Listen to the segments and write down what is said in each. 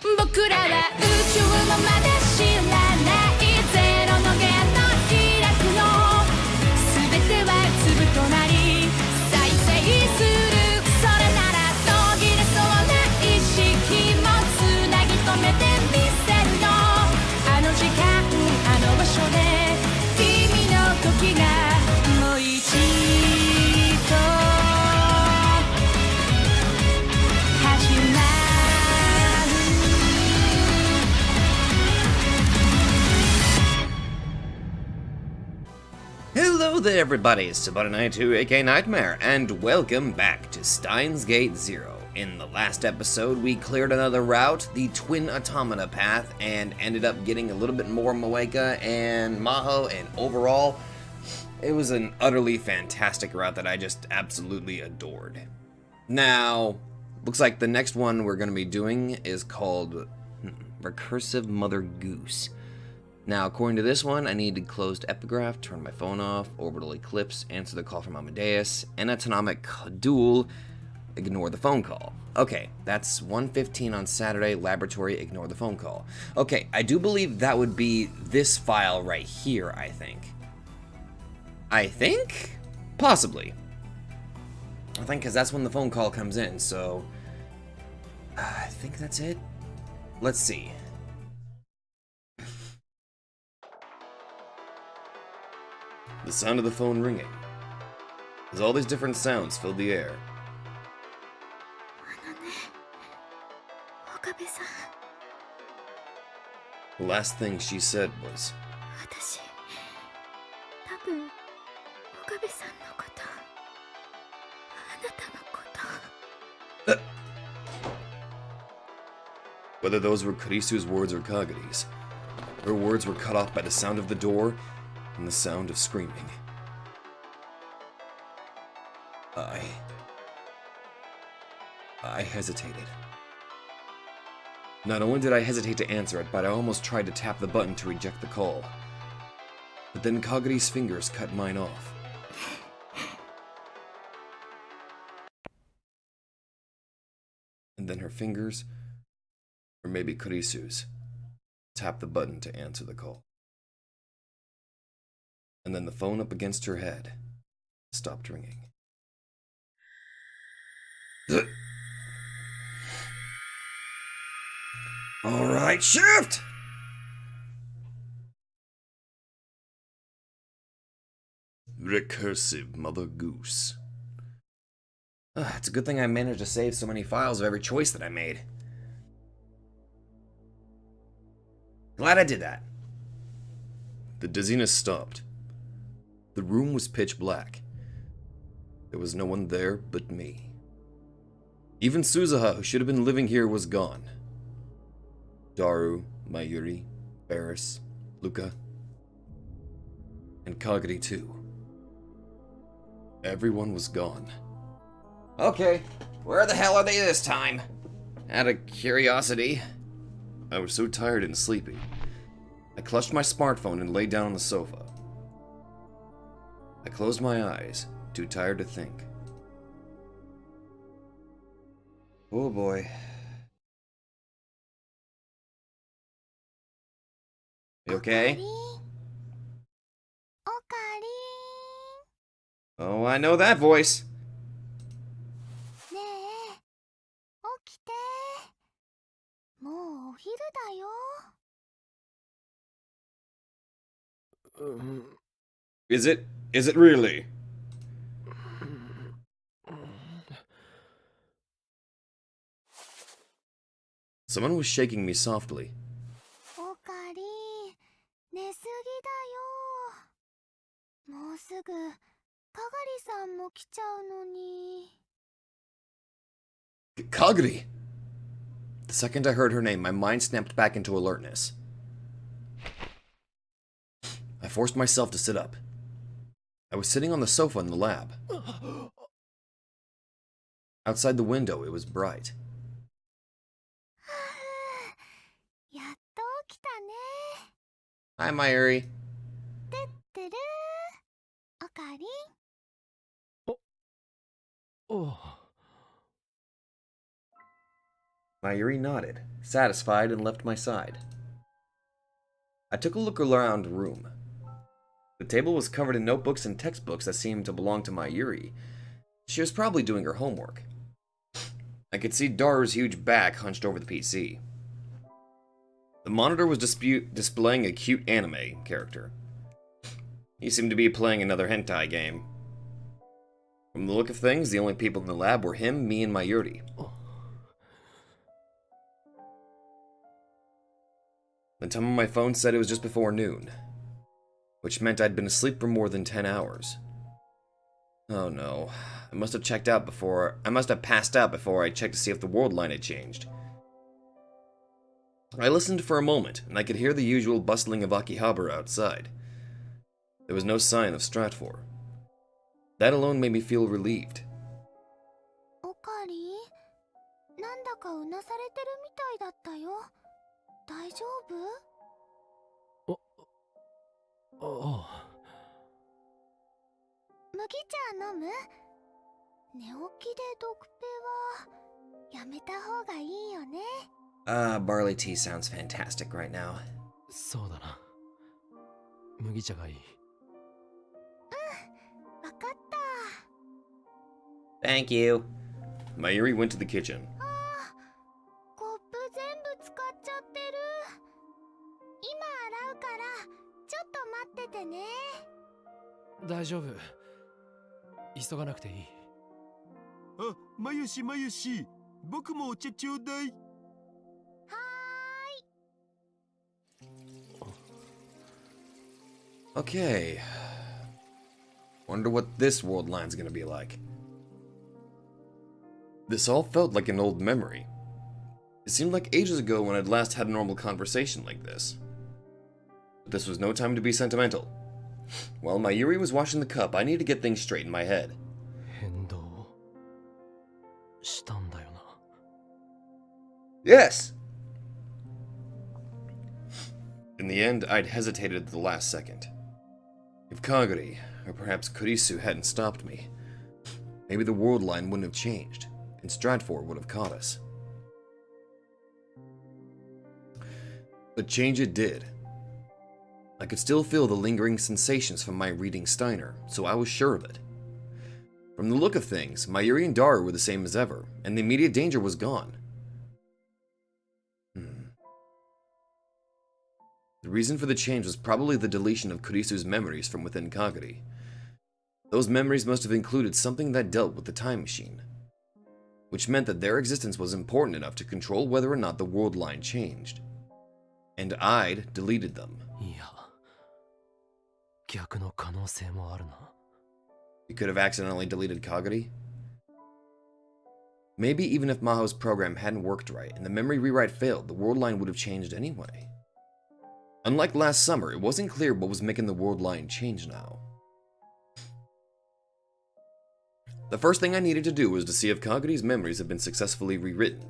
僕らは宇宙のまで知らないゼロの弦の開くの全ては粒となり再生するそれなら途切れそうな意識もつなぎ止めてみせるよあの時間あの場所で君の時がもう一度始まるHello there everybody, it's Sabata92 aka Nightmare, and welcome back to Steins Gate 0. In the last episode, we cleared another route, the Twin Automata path, and ended up getting a little bit more Moeka and Maho, and overall, it was an utterly fantastic route that I just absolutely adored. Now, looks like the next one we're going to be doing is called Recursive Mother Goose. Now, according to this one, I need to close epigraph, turn my phone off, orbital eclipse, answer the call from Amadeus, anatomic duel, ignore the phone call. Okay, that's 1:15 on Saturday, laboratory, ignore the phone call. Okay, I do believe that would be this file right here, I think. Possibly. I think because that's when the phone call comes in, so I think that's it. Let's see. The sound of the phone ringing, as all these different sounds filled the air. The last thing she said was, whether those were Kurisu's words or Kagari's, her words were cut off by the sound of the door and the sound of screaming. I hesitated. Not only did I hesitate to answer it, but I almost tried to tap the button to reject the call. But then Kagari's fingers cut mine off. And then her fingers, or maybe Kurisu's, tapped the button to answer the call. And then the phone up against her head stopped ringing. All right, shift! Recursive Mother Goose. It's a good thing I managed to save so many files of every choice that I made. Glad I did that. The dizziness stopped. The room was pitch black. There was no one there but me. Even Suzuha, who should have been living here, was gone. Daru, Mayuri, Barris, Luca, and Kagari too. Everyone was gone. Okay, where the hell are they this time? Out of curiosity. I was so tired and sleepy. I clutched my smartphone and lay down on the sofa. I closed my eyes, too tired to think. Oh boy. You okay? Oh, I know that voice. Is it really? Someone was shaking me softly. Kagari! The second I heard her name, my mind snapped back into alertness. I forced myself to sit up. I was sitting on the sofa in the lab. Outside the window, it was bright. Hi, Mayuri. Mayuri nodded, satisfied, and left my side. I took a look around the room. The table was covered in notebooks and textbooks that seemed to belong to Mayuri. She was probably doing her homework. I could see Daru's huge back hunched over the PC. The monitor was displaying a cute anime character. He seemed to be playing another hentai game. From the look of things, the only people in the lab were him, me, and Mayuri. The time on my phone said it was just before noon, which meant I'd been asleep for more than 10 hours. Oh no, I must have passed out before I checked to see if the world line had changed. I listened for a moment, and I could hear the usual bustling of Akihabara outside. There was no sign of Stratfor. That alone made me feel relieved. おかり、なんだかうなされてるみたいだったよ。大丈夫？麦茶飲む？寝起きでドクペはやめた方がいいよね。Barley tea sounds fantastic right now. そうだな。麦茶がいい。わかった。 Thank you. Mayuri went to the kitchen. コップ全部使っちゃってる。今洗うからちょっと待っててね。大丈夫。急がなくていい。あ、まゆしまゆし、僕もお茶ちょうだい。Okay. Wonder what this world line's gonna be like. This all felt like an old memory. It seemed like ages ago when I'd last had a normal conversation like this. But this was no time to be sentimental. While Mayuri was washing the cup, I needed to get things straight in my head. 変動したんだよな。Yes! In the end, I'd hesitated at the last second. If Kagari, or perhaps Kurisu, hadn't stopped me, maybe the world line wouldn't have changed, and Stratfor would have caught us. But change it did. I could still feel the lingering sensations from my reading Steiner, so I was sure of it. From the look of things, Mayuri and Daru were the same as ever, and the immediate danger was gone. The reason for the change was probably the deletion of Kurisu's memories from within Kagari. Those memories must have included something that dealt with the time machine, which meant that their existence was important enough to control whether or not the world line changed. And I'd deleted them. いや、逆の可能性もあるな。You could have accidentally deleted Kagari? Maybe even if Maho's program hadn't worked right and the memory rewrite failed, the world line would have changed anyway. Unlike last summer, it wasn't clear what was making the world line change now. The first thing I needed to do was to see if Kagari's memories had been successfully rewritten.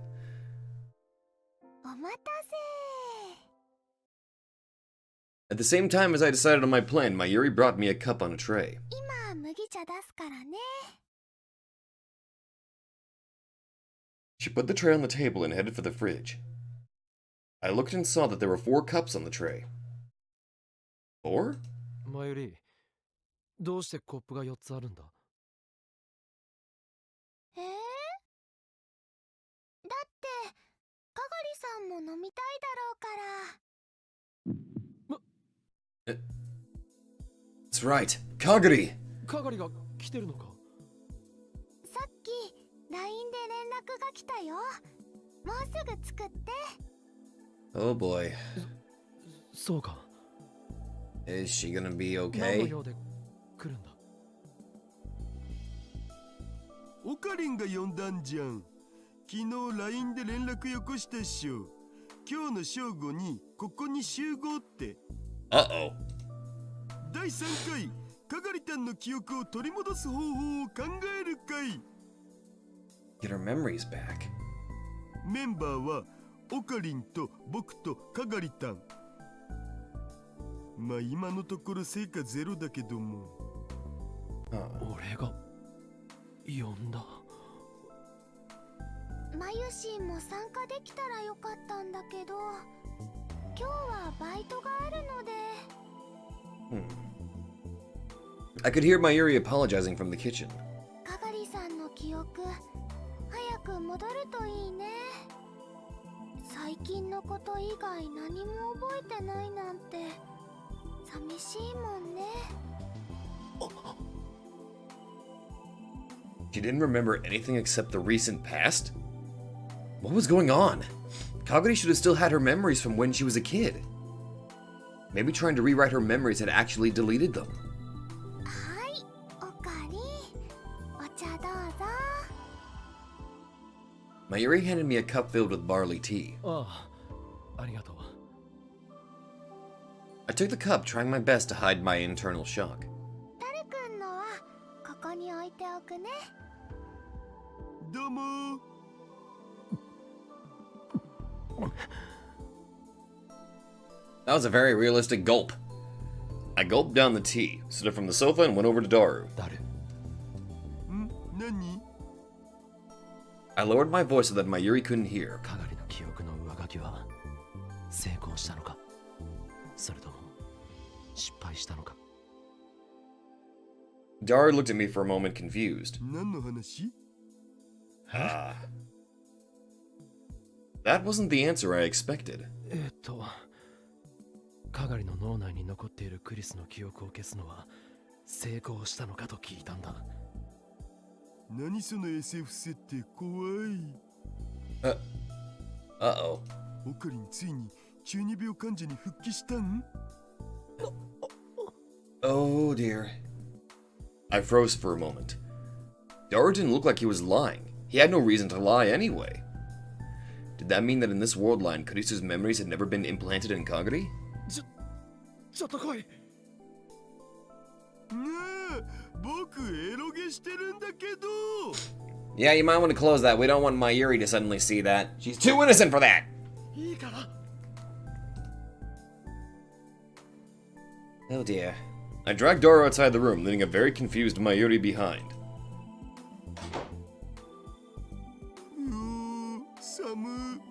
お待たせ。 At the same time as I decided on my plan, Mayuri brought me a cup on a tray. 今麦茶出すからね。 She put the tray on the table and headed for the fridge. I looked and saw that there were 4 cups on the tray. 4? 前より、どうしてコップが4つあるんだ？だってかがりさんも飲みたいだろうから。 That's right, Kagari! かがりが来てるのか？さっき LINE で連絡が来たよ。もうすぐ作って。 Oh boy. そうか。 Is she gonna be 何の okay? 用で来るんだ？おかりんが呼んだんじゃん。昨日 LINE で連絡よこしたっしょ。今日の正午にここに集合って。 Uh-oh. 第3回、かがりたんの記憶を取り戻す方法を考える会。 Get her memories back. メンバーはおかりんと僕とかがりたん。まあ今のところ成果ゼロだけども。Huh. 俺が呼んだ。まゆしんも参加できたらよかったんだけど、今日はバイトがあるので。I could hear Mayuri apologizing from the kitchen. かがりさんの記憶、早く戻るといいね。最近のこと以外何も覚えてないなんて寂しいもんね。She didn't remember anything except the recent past? What was going on? Kagari should have still had her memories from when she was a kid. Maybe trying to rewrite her memories had actually deleted them. はい、おかわり。お茶どうぞ。Mayuri handed me a cup filled with barley tea. ああ、ありがとう。I took the cup, trying my best to hide my internal shock. タルくんのはここに置いておくね。どうも。That was a very realistic gulp. I gulped down the tea, stood up from the sofa, and went over to Daru. 誰？何？ I lowered my voice so that Mayuri couldn't hear. かがりの記憶の上書きは成功したのか、それとも失敗したのか。Daru looked at me for a moment, confused. 何の話？ That wasn't the answer I expected. かがりの脳内に残っているクリスの記憶を消すのは成功したのかと聞いたんだ。何その SF 設定怖い。Uh-oh. オカリンついに中二病患者に復帰したん？ Oh dear. I froze for a moment. Daru didn't look like he was lying. He had no reason to lie anyway. Did that mean that in this world line, Kurisu's memories had never been implanted in Kagari? ちょっと来い。ねえ、僕エロゲしてるんだけど。Yeah, you might want to close that. We don't want Mayuri to suddenly see that. She's too innocent for that! いいから。Oh dear. I dragged Daru outside the room, leaving a very confused Mayuri behind. 寒。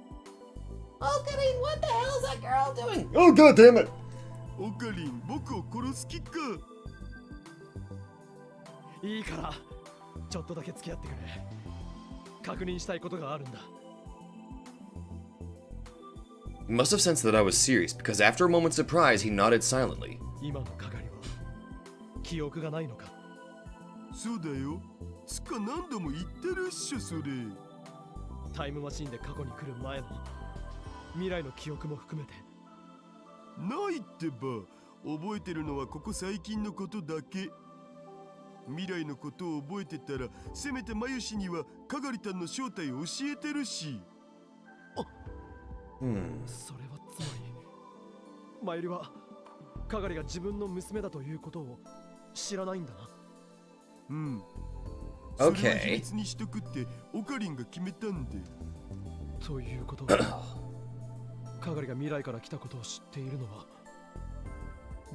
Okarin, what the hell is that girl doing? Oh god damn it! オカリン、僕を殺す気か。いいから、ちょっとだけ付き合ってくれ。確認したいことがあるんだ。He must have sensed that I was serious, because after a moment's surprise, he nodded silently. 今の係は記憶がないのか。そうだよ。つか何度も言ってるっしょ、それ。タイムマシンで過去に来る前の未来の記憶も含めて。ないってば。覚えてるのはここ最近のことだけ。未来のことを覚えてたら、せめてマユシにはカガリタンの正体を教えてるし。それはつまりマユリはカガリが自分の娘だということを知らないんだな。うん。 Okay. それは秘密にしとくってオカリンが決めたんで。ということはカガリが未来から来たことを知っているのは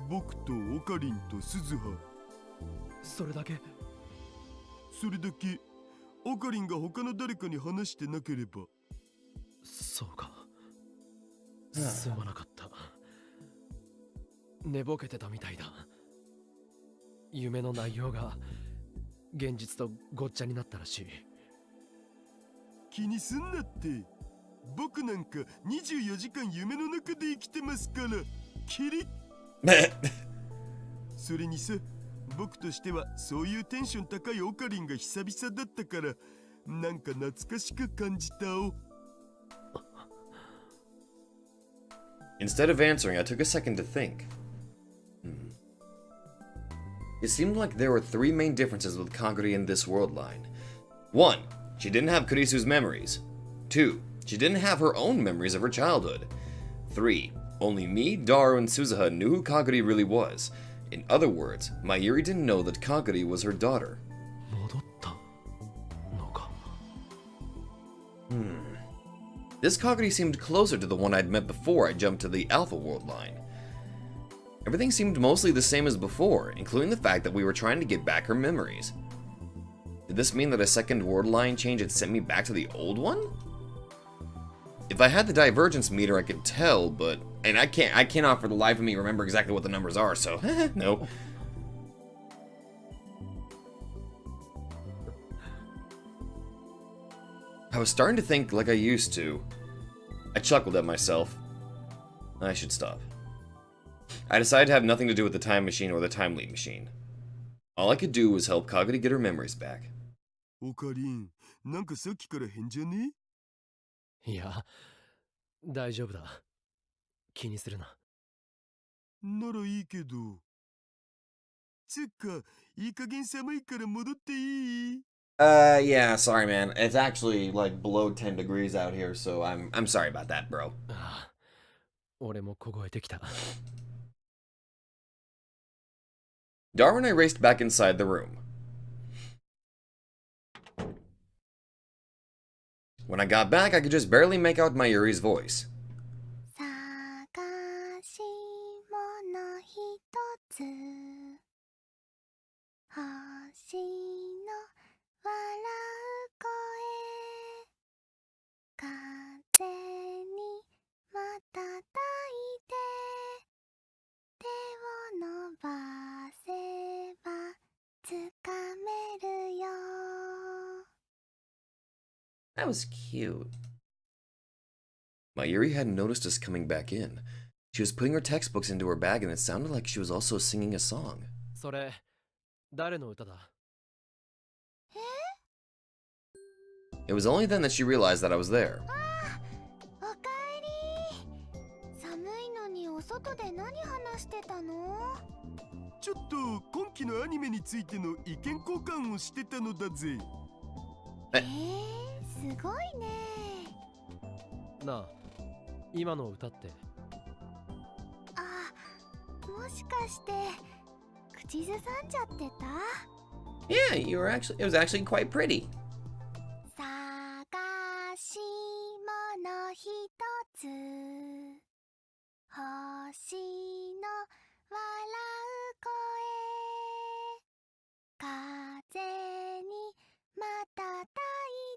僕とオカリンと鈴葉。それだけ。それだけ。オカリンが他の誰かに話してなければ。そうか。すまなかった。寝ぼけてたみたいだ。夢の内容が現実とごっちゃになったらしい。気にすんなって。僕なんか24時間夢の中で生きてますから。キリッ。それにさ、僕としてはそういうテンション高いオカリンが久々だったから、なんか懐かしく感じたお。Instead of answering, I took a second to think. It seemed like there were three main differences with Kagari in this world line. 1. She didn't have Kurisu's memories. 2. She didn't have her own memories of her childhood. 3. Only me, Daru, and Suzuha knew who Kagari really was. In other words, Mayuri didn't know that Kagari was her daughter. 戻ったのか。This Kagari seemed closer to the one I'd met before I jumped to the Alpha World line. Everything seemed mostly the same as before, including the fact that we were trying to get back her memories. Did this mean that a second word line change had sent me back to the old one? If I had the divergence meter, I could tell, but... And I cannot for the life of me remember exactly what the numbers are, so... no. I was starting to think like I used to. I chuckled at myself. I should stop. I decided to have nothing to do with the time machine or the time leap machine. All I could do was help Kagura get her memories back. オカリン、なんかさっきから変じゃね？いや、大丈夫だ。気にするな。ならいいけど。つっか、いい加減寒いから戻っていい？ Yeah, sorry, man. It's actually like below 10 degrees out here, so I'm sorry about that, bro. ああ、俺も凍えてきた。Darwin and I raced back inside the room. When I got back, I could just barely make out Mayuri's voice. 探し物ひとつ星の笑う声風にまたたいて手を伸ばせばつかめるよ That was cute. Mayuri hadn't noticed us coming back in. She was putting her textbooks into her bag and it sounded like she was also singing a song. それ、誰の歌だ？ It was only then that she realized that I was there. おかえり寒いのにお外で何話してたの？ちょっと今期のアニメについての意見交換をしてたのだぜ。すごいね。なあ、今の歌って。あ、もしかして口ずさんじゃってた？ Yeah, it was actually quite pretty. 探し物ひとつ星の笑う声風にまたたい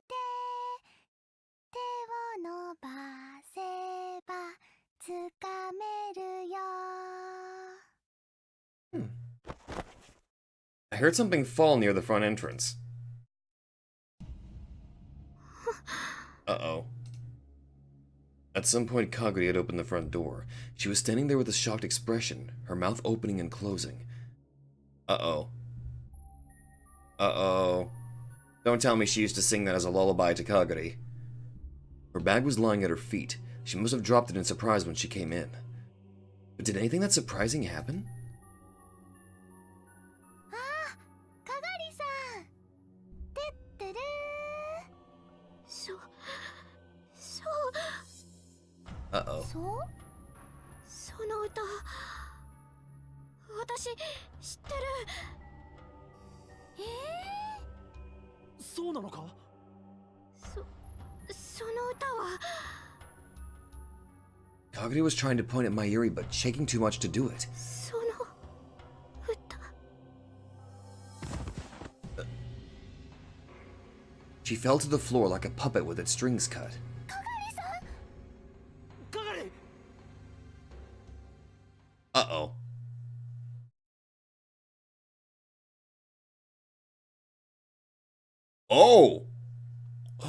て手を伸ばせばつかめるよ I heard something fall near the front entrance. Uh-oh. At some point, Kagura had opened the front door. She was standing there with a shocked expression, her mouth opening and closing. Uh-oh. Uh-oh. Don't tell me she used to sing that as a lullaby to Kagura. Her bag was lying at her feet. She must have dropped it in surprise when she came in. But did anything that surprising happen? あ、かがりさんてってるそう Uh-oh. その歌私知ってるそうなのか？その歌は Kagura was trying to point at Mayuri, but shaking too much to do it. その歌 She fell to the floor like a puppet with its strings cut. かがりさん かがり！ Uh-oh. Oh!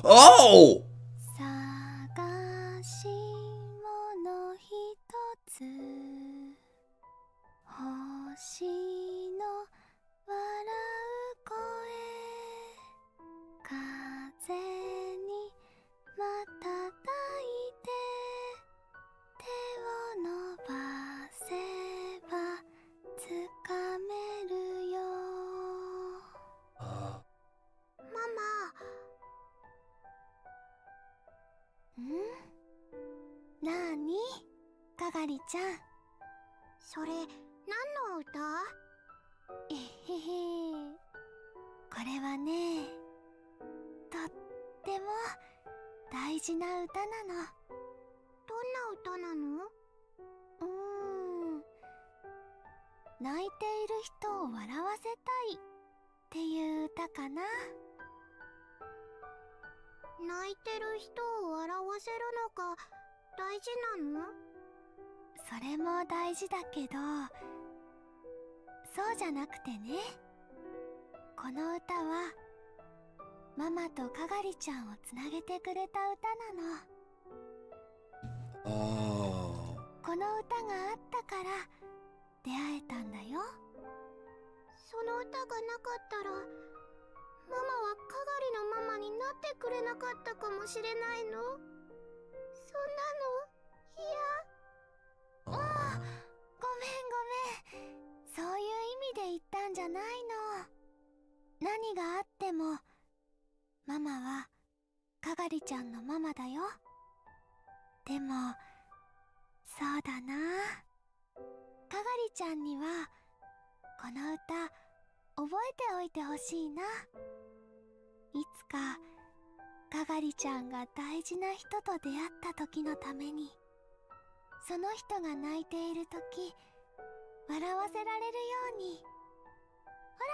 Oh! 探し物ひとつ星の笑う声風にまたたいて手を伸ばせばつかめるよママなーにかがりちゃんそれ何の歌？えへへこれはねとっても大事な歌なの。どんな歌なの？泣いている人を笑わせたいっていう歌かな。泣いてる人を笑わせるのが大事なの？それも大事だけど、そうじゃなくてね。この歌はママとかがりちゃんをつなげてくれた歌なの。この歌があったから出会えたんだよ。その歌がなかったら、ママはかがりのママになってくれなかったかもしれないの。そんなの嫌。ごめんごめん。そういう意味で言ったんじゃないの。何があってもママはかがりちゃんのママだよ。でもそうだな、かがりちゃんにはこの歌覚えておいてほしいな。いつかかがりちゃんが大事な人と出会った時のために、その人が泣いている時笑わせられるように。ほ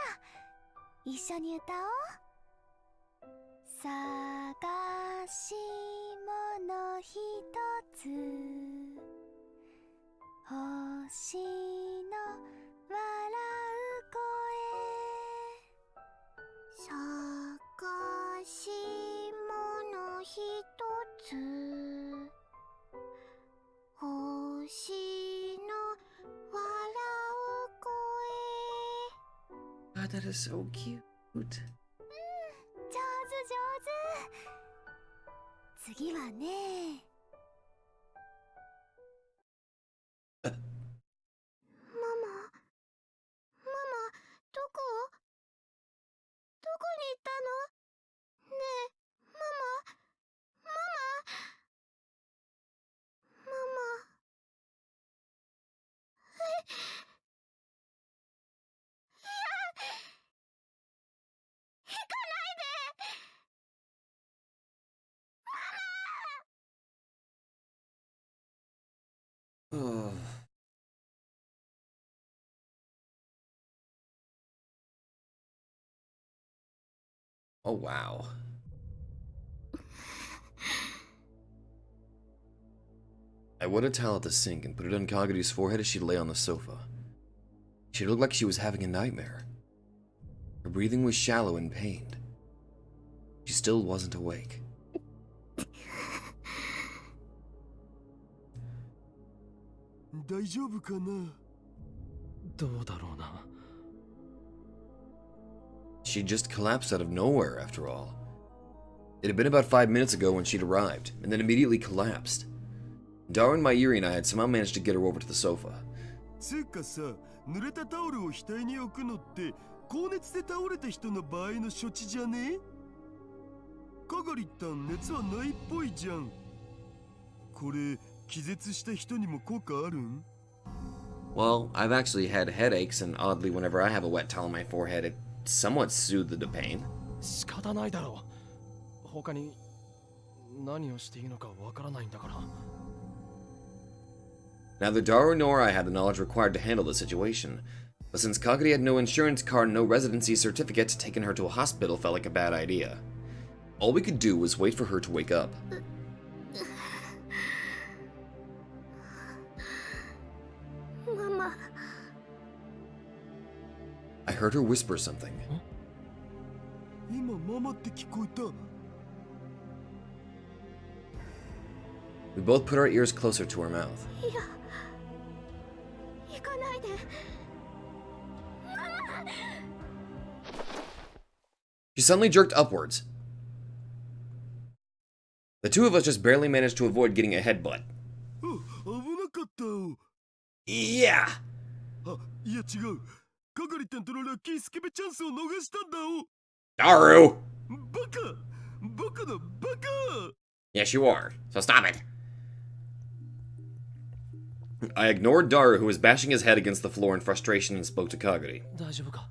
ら、一緒に歌おう。探し物ひとつ、星の笑う声。探し物ひとつ、星の笑う声。 God, that is so cute. 上手。次はね、ママどこに行ったの？ねえ、ママ行かないで。Oh, wow. I wet a towel at the sink and put it on Kaguri's forehead as she lay on the sofa. She looked like she was having a nightmare. Her breathing was shallow and pained. She still wasn't awake. She just collapsed out of nowhere, after all. It had been about 5 minutes ago when she'd arrived, and then immediately collapsed. Darwin, Mayuri, and I had somehow managed to get her over to the sofa. つうかさ、濡れたタオルを額に置くのって高熱で倒れた人の場合の処置じゃね？かがりったん熱はないっぽいじゃん。これ気絶した人にも効果あるん？ Well, I've actually had headaches, and oddly, whenever I have a wet towel on my forehead, it somewhat soothed the pain. 仕方ないだろう。他に何をしていいのかわからないんだから。Neither Daru nor I had the knowledge required to handle the situation, but since Kaguri had no insurance card and no residency certificate, taking her to a hospital felt like a bad idea. All we could do was wait for her to wake up. Mama. I heard her whisper something. 今ママって聞こえた。 We both put our ears closer to her mouth. いや、行かないで。ママ。 She suddenly jerked upwards. The two of us just barely managed to avoid getting a headbutt. 危なかった。 Yeah! あ、いや違う。かがりたんとのラッキースケベチャンスを逃したんだお。 Daru! バカ！バカだ、バカ！ Yes, you are, so stop it. I ignored Daru, who was bashing his head against the floor in frustration, and spoke to Kaguri. 大丈夫か？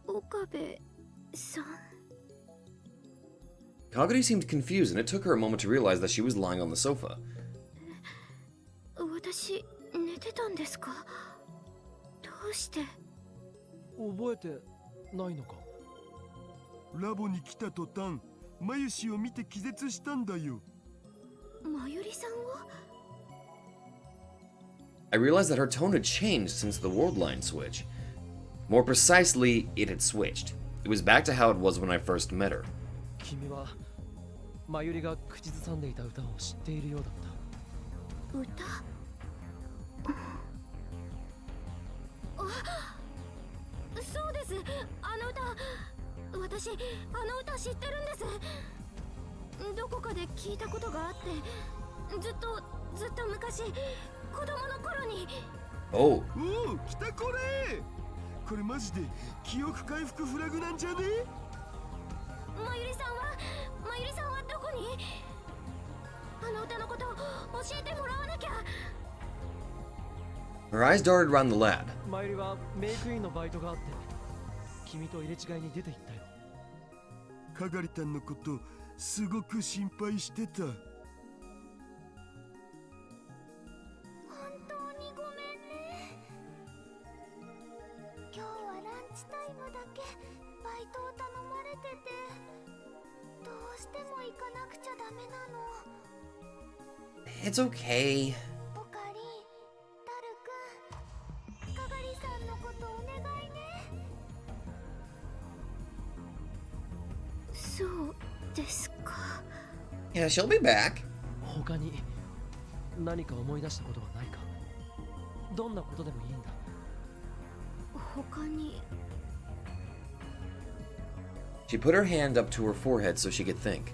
岡部さん。 Kaguri seemed confused, and it took her a moment to realize that she was lying on the sofa. 私寝てたんですか？どうして？覚えてないのか？ラボに来た途端マユシを見て気絶したんだよ。まゆりさんを I realized that her tone had changed since the world line switch. More precisely, it had switched. It was back to how it was when I first met her. 君はまゆりが口ずさんでいた歌を知っているようだった。歌そうです。あの歌、私あの歌知ってるんです。どこかで聞いたことがあって、ずっと昔子供の頃に。Oh. おお、来たこれ。これマジで記憶回復フラグなんじゃね？まゆりさんはどこに？あの歌のこと教えてもらわなきゃ。Her eyes darted around the lab. まゆりはメイクインのバイトがあって君と入れ違いに出て行ったよ。かがりたんのことすごく心配してた。本当にごめんね。今日はランチタイムだけバイトを頼まれてて、どうしても行かなくちゃダメなの。 It's okay. おかり、タルくん、かがりさんのことお願いね。そうですか。 Yeah, she'll be back. 他に何か思い出したことはないか。どんなことでもいいんだ。他に She put her hand up to her forehead so she could think.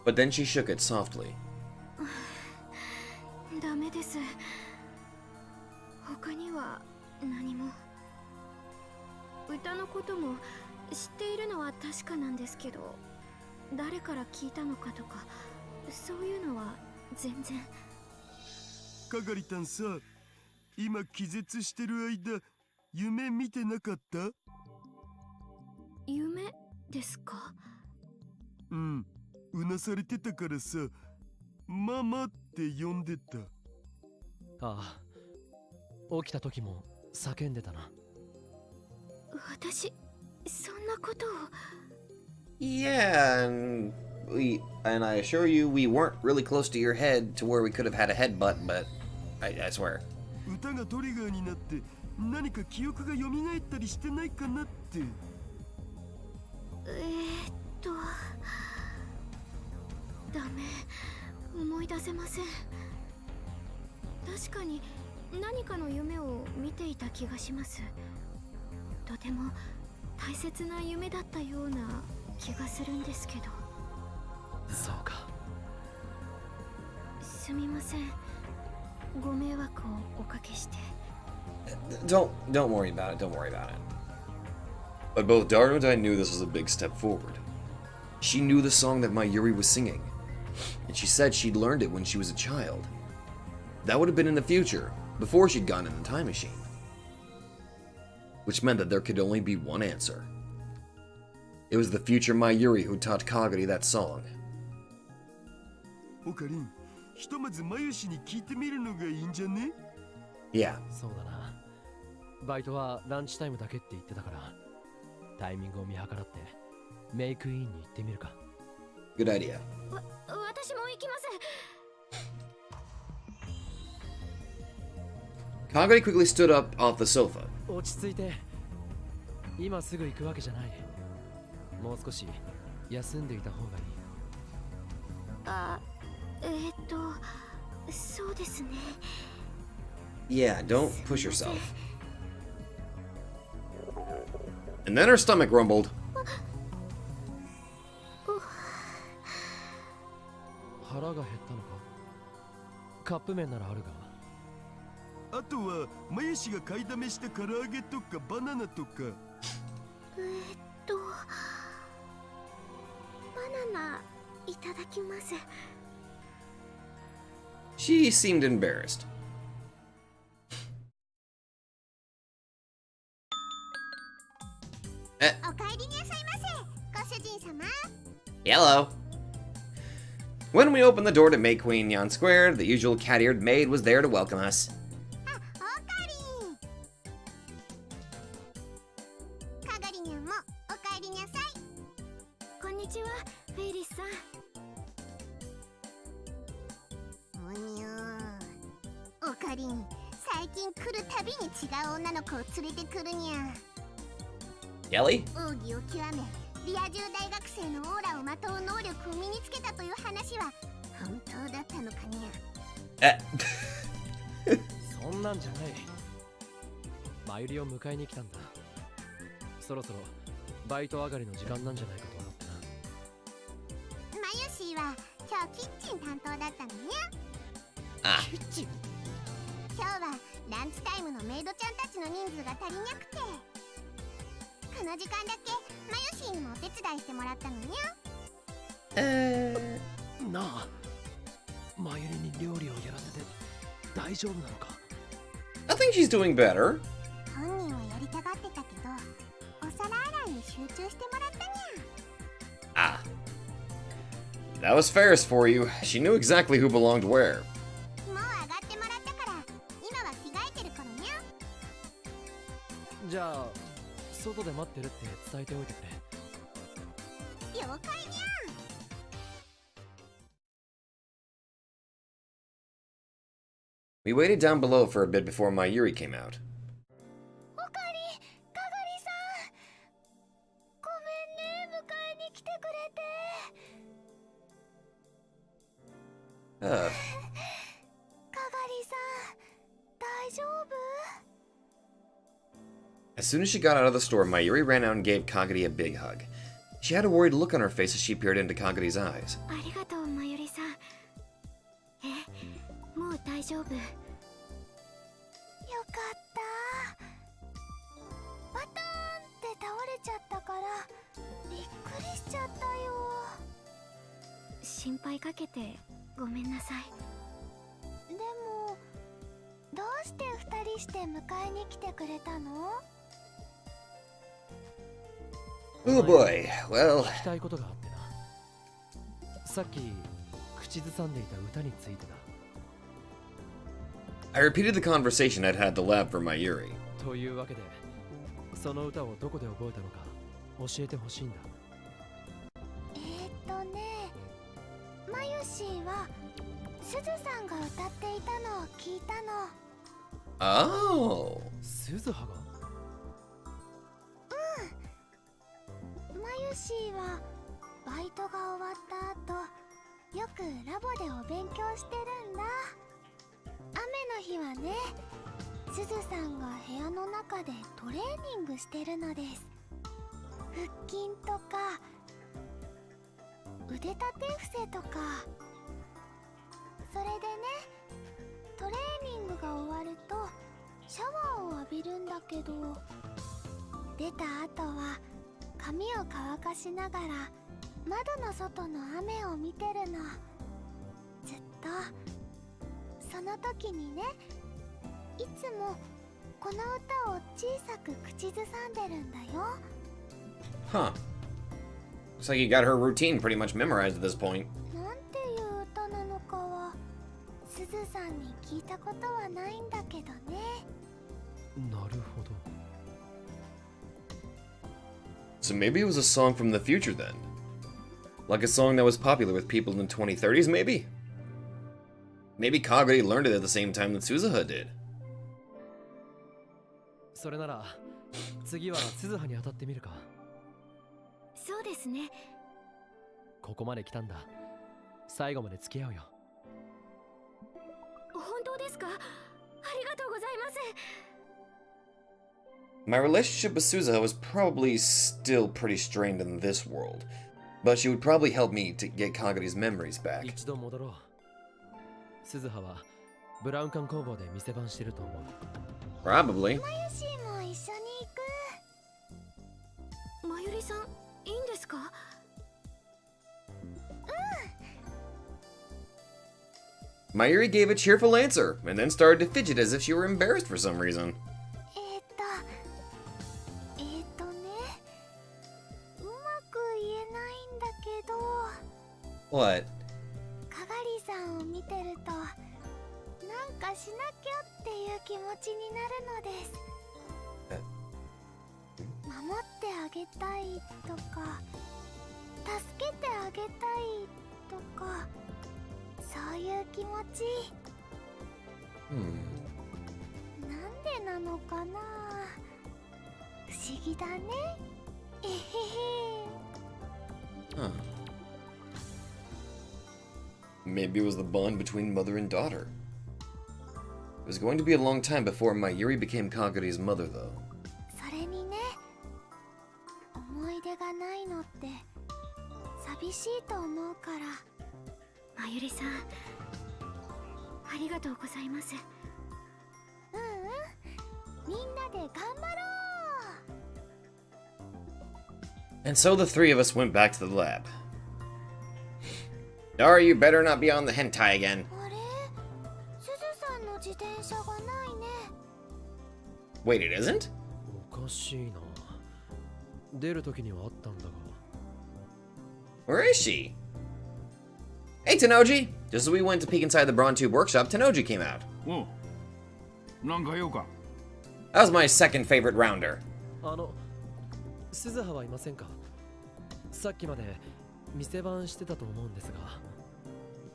But then she shook it softly. ダメです。他には何も。歌のことも知っているのは確かなんですけど、誰から聞いたのかとかそういうのは全然。かがりたんさ、今気絶してる間夢見てなかった？夢ですか？うん、うなされてたからさ、ママって呼んでた。ああ、起きた時も叫んでたな。私、そんなことを。 Yeah, and I assure you we weren't really close to your head to where we could have had a headbutt, but I swear. 歌がトリガーになって何か記憶が蘇ったりしてないかなって。ダメ、思い出せません。確かに何かの夢を見ていた気がします。とても大切な夢だったような気がするんですけど。そうか。すみません、ご迷惑をおかけして。 Don't worry about it. Don't worry about it. But both Daru and I knew this was a big step forward. She knew the song that Mayuri was singing, and she said she'd learned it when she was a child. That would have been in the future, before she'd gone in the time machine. Which meant that there could only be one answer. It was the future Mayuri who taught Kagari that song. おかりん、ひとまずまゆしに聞いてみるのがいいんじゃね？ Yeah. そうだな。バイトはランチタイムだけって言ってたから、タイミングを見計らってメイクインに行ってみるか。Good idea. 私も行きます。 Kagari quickly stood up off the sofa. 落ち着いて。今すぐ行くわけじゃない。もう少し休んでいた方がいい。あ、そうですね。 Yeah, don't push yourself. And then her stomach rumbled. 腹が減ったのか。カップ麺ならあるが。あとはまゆしが買いだめした唐揚げとかバナナとか。バナナいただきます。 She seemed embarrassed. お帰りになさいませ、ご主人様。 Hello. When we opened the door to May Queen Yan Square, the usual cat-eared maid was there to welcome us. あ、おかえりなさい。こんにちは、フェイリスさん。おにゅー。おかりん、最近来るたびに違う女の子を連れてくるにゃ。Kelly? 奥義を極め、リア充大学生のオーラをまとう能力を身につけたという話は本当だったのかにゃ。そんなんじゃない。マユリを迎えに来たんだ。そろそろバイト上がりの時間なんじゃないかと思ってな。マユシーは今日キッチン担当だったのにゃ。Ah. キッチン。今日はランチタイムのメイドちゃんたちの人数が足りにゃくて、この時間だけマユシーにもお手伝いしてもらったのにゃ。なあ、マユリに料理をやらせて大丈夫なのか？ I think she's doing better. 本人はやりたがってたけど、お皿洗いに集中してもらったにゃ。Ah. That was Ferris for you. She knew exactly who belonged where. もう上がってもらったから、今は着替えてるからにゃ。じゃあ外で待ってるって伝えておいてくれ。了解にゃ。We waited down below for a bit before Mayuri came out. おかり、かがりさん。ごめんね、迎えに来てくれて。かがりさん、大丈夫？ As soon as she got out of the store, Mayuri ran out and gave Kagari a big hug. She had a worried look on her face as she peered into Kagari's eyes. ありがとう、まゆりさん。もう大丈夫。よかった。バターンって倒れちゃったからびっくりしちゃったよ。心配かけてごめんなさい。でもどうして2人して迎えに来てくれたの？ Oh boy, well... 聞きたいことがあってな。さっき口ずさんでいた歌についてだ。I repeated the conversation I'd had at the lab for Mayuri. というわけで、その歌をどこで覚えたのか教えてほしいんだ。まゆしーはすずさんが歌っていたのを聞いたの。Oh. 鈴葉が？まゆしーはバイトが終わった後、よくラボでお勉強してるんだ。雨の日はね、すずさんが部屋の中でトレーニングしてるのです。腹筋とか腕立て伏せとか。それでね、トレーニングが終わるとシャワーを浴びるんだけど、出た後は髪を乾かしながら窓の外の雨を見てるの。ずっと。その時にね、いつもこの歌を小さく口ずさんでるんだよ。 Huh. Looks like you got her routine pretty much memorized at this point. なんていう歌なのかはすずさんに聞いたことはないんだけどね。なるほど。So maybe it was a song from the future then? Like a song that was popular with people in the 2030s, maybe? Maybe Kagari learned it at the same time that Suzuha did. それなら次は鈴葉に当たってみるか。そうですね。ここまで来たんだ。最後まで付き合うよ。本当ですか？ありがとうございます。 My relationship with Suzuha was probably still pretty strained in this world, but she would probably help me to get Kagari's memories back. 一度戻ろう。鈴葉はブラウン管工房で店番してると思う。Probably. まゆしも一緒に行く。まゆりさん、いいんですか？ Mayuri gave a cheerful answer, and then started to fidget as if she were embarrassed for some reason. ね、うまく言えないんだけど、 What? かがりさんを見てるとなんかしなきゃっていう気持ちになるのです。守ってあげたいとか助けてあげたいとかそういう気持ちなんでなのかな不思議だねえへへ Huh. Maybe it was the bond between mother and daughter. It was going to be a long time before Mayuri became Kagari's mother, though. それにね思い出がないのって寂しいと思うからまゆりさんありがとうございますみんなで頑張ろう And so the three of us went back to the lab. Dara, you better not be on the hentai again. あれすずさんの自転車がないね Wait, it isn't? おかしいな。出る時にはあったんだが。 Where is she? Hey, Tenoji! Just as we went to peek inside the Brawn Tube workshop, Tenoji came out. おう、なんか用か。 That was my second favorite rounder. 鈴葉はいませんか。さっきまで店番してたと思うんですが。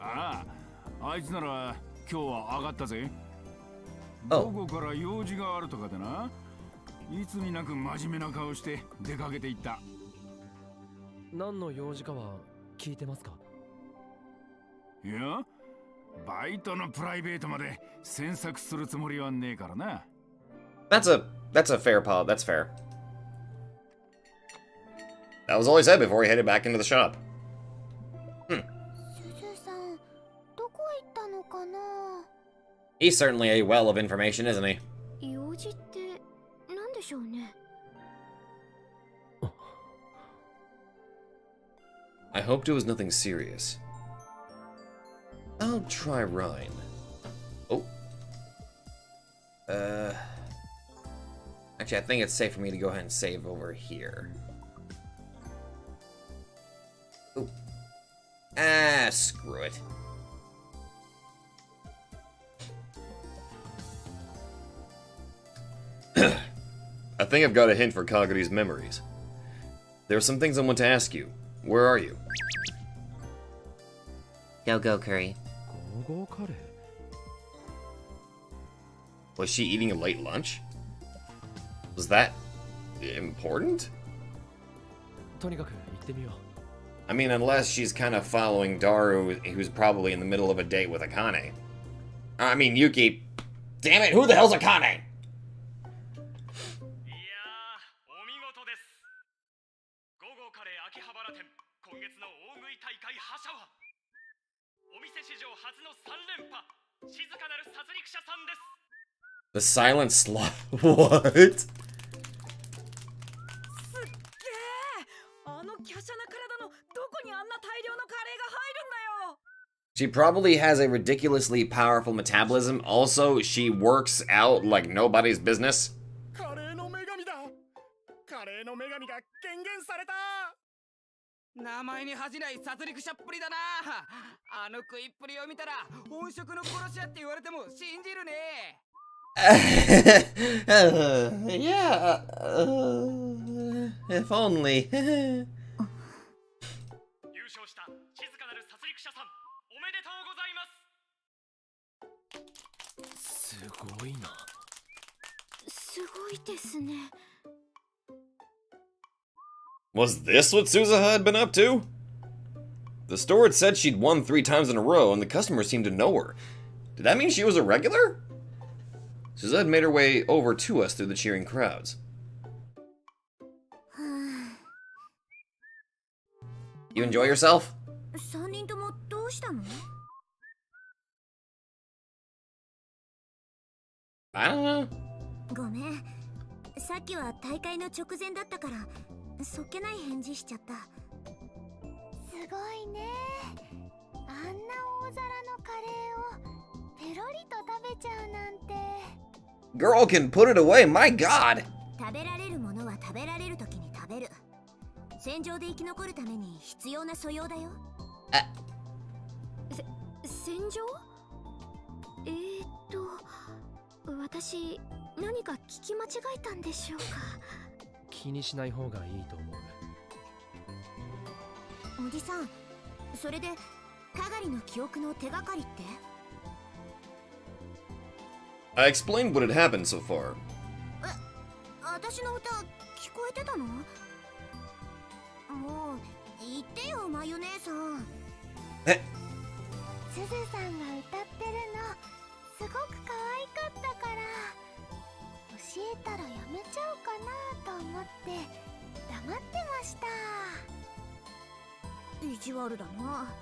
ああ、あいつなら今日は上がったぜ。 Oh. 午後から用事があるとかでな。いつになく真面目な顔して出かけていった。何の用事かは聞いてますか。いや、バイトのプライベートまで詮索するつもりはねえからな。That's a fair Paul. That's fair. That was all he said before he headed back into the shop. すずさんどこ行ったのかな He's certainly a well of information, isn't he? 用事って何でしょうね I hoped it was nothing serious. I'll try Rhine. Oh. Actually, I think it's safe for me to go ahead and save over here. Ooh. Ah, screw it. I think I've got a hint for Kaguri's memories. There are some things I want to ask you. Where are you? Go, Curry. ゴーゴーカレー。 Was she eating a late lunch? Was that important? とにかく行ってみよう。 I mean, unless she's kind of following Daru, who's probably in the middle of a date with Akane. I mean, Yuki. Damn it, who the hell's Akane? いやー、お見事です。ゴーゴーカレー秋葉原店、今月の大食い大会覇者は、お店史上初の3連覇、静かなる殺戮者さんです。 The silent sloth. What? あの華奢な体のどこにあんな大量のカレーが入るんだよ She probably has a ridiculously powerful metabolism. Also, she works out like nobody's business. カレーの女神だ。カレーの女神が権限された。名前に恥じない殺戮者っぷりだな。あの食いっぷりを見たら本職の殺し屋って言われても信じるね。Yeah. If only. 優勝した静かなる殺戮者さん、おめでとうございます。すごいな。すごいですね Was this what Suzuha had been up to? The store had said she'd won 3 times in a row, and the customers seemed to know her. Did that mean she was a regular? Suzuha had made her way over to us through the cheering crowds. You enjoy yourself? 3人ともどうしたの I don't know. ごめんさっきは大会の直前だったからそっけない返事しちゃったすごいねあんな大皿のカレーをペロリと食べちゃうなんて Girl can put it away, my god! 食べられるものは食べられる時に食べる戦場で生き残るために必要な素養だよ戦場私何か聞き間違えたんでしょうか聞気にしない方がいいと思う。おじさん、それでかがりの記憶の手がかりって？ I explained what had happened so far. 私の歌聞こえてたの？もう言ってよ、まゆ姉さん。え？すずさんが歌ってるのすごく可愛かったから、教えたらやめちゃうかなと思って黙ってました。意地悪だな。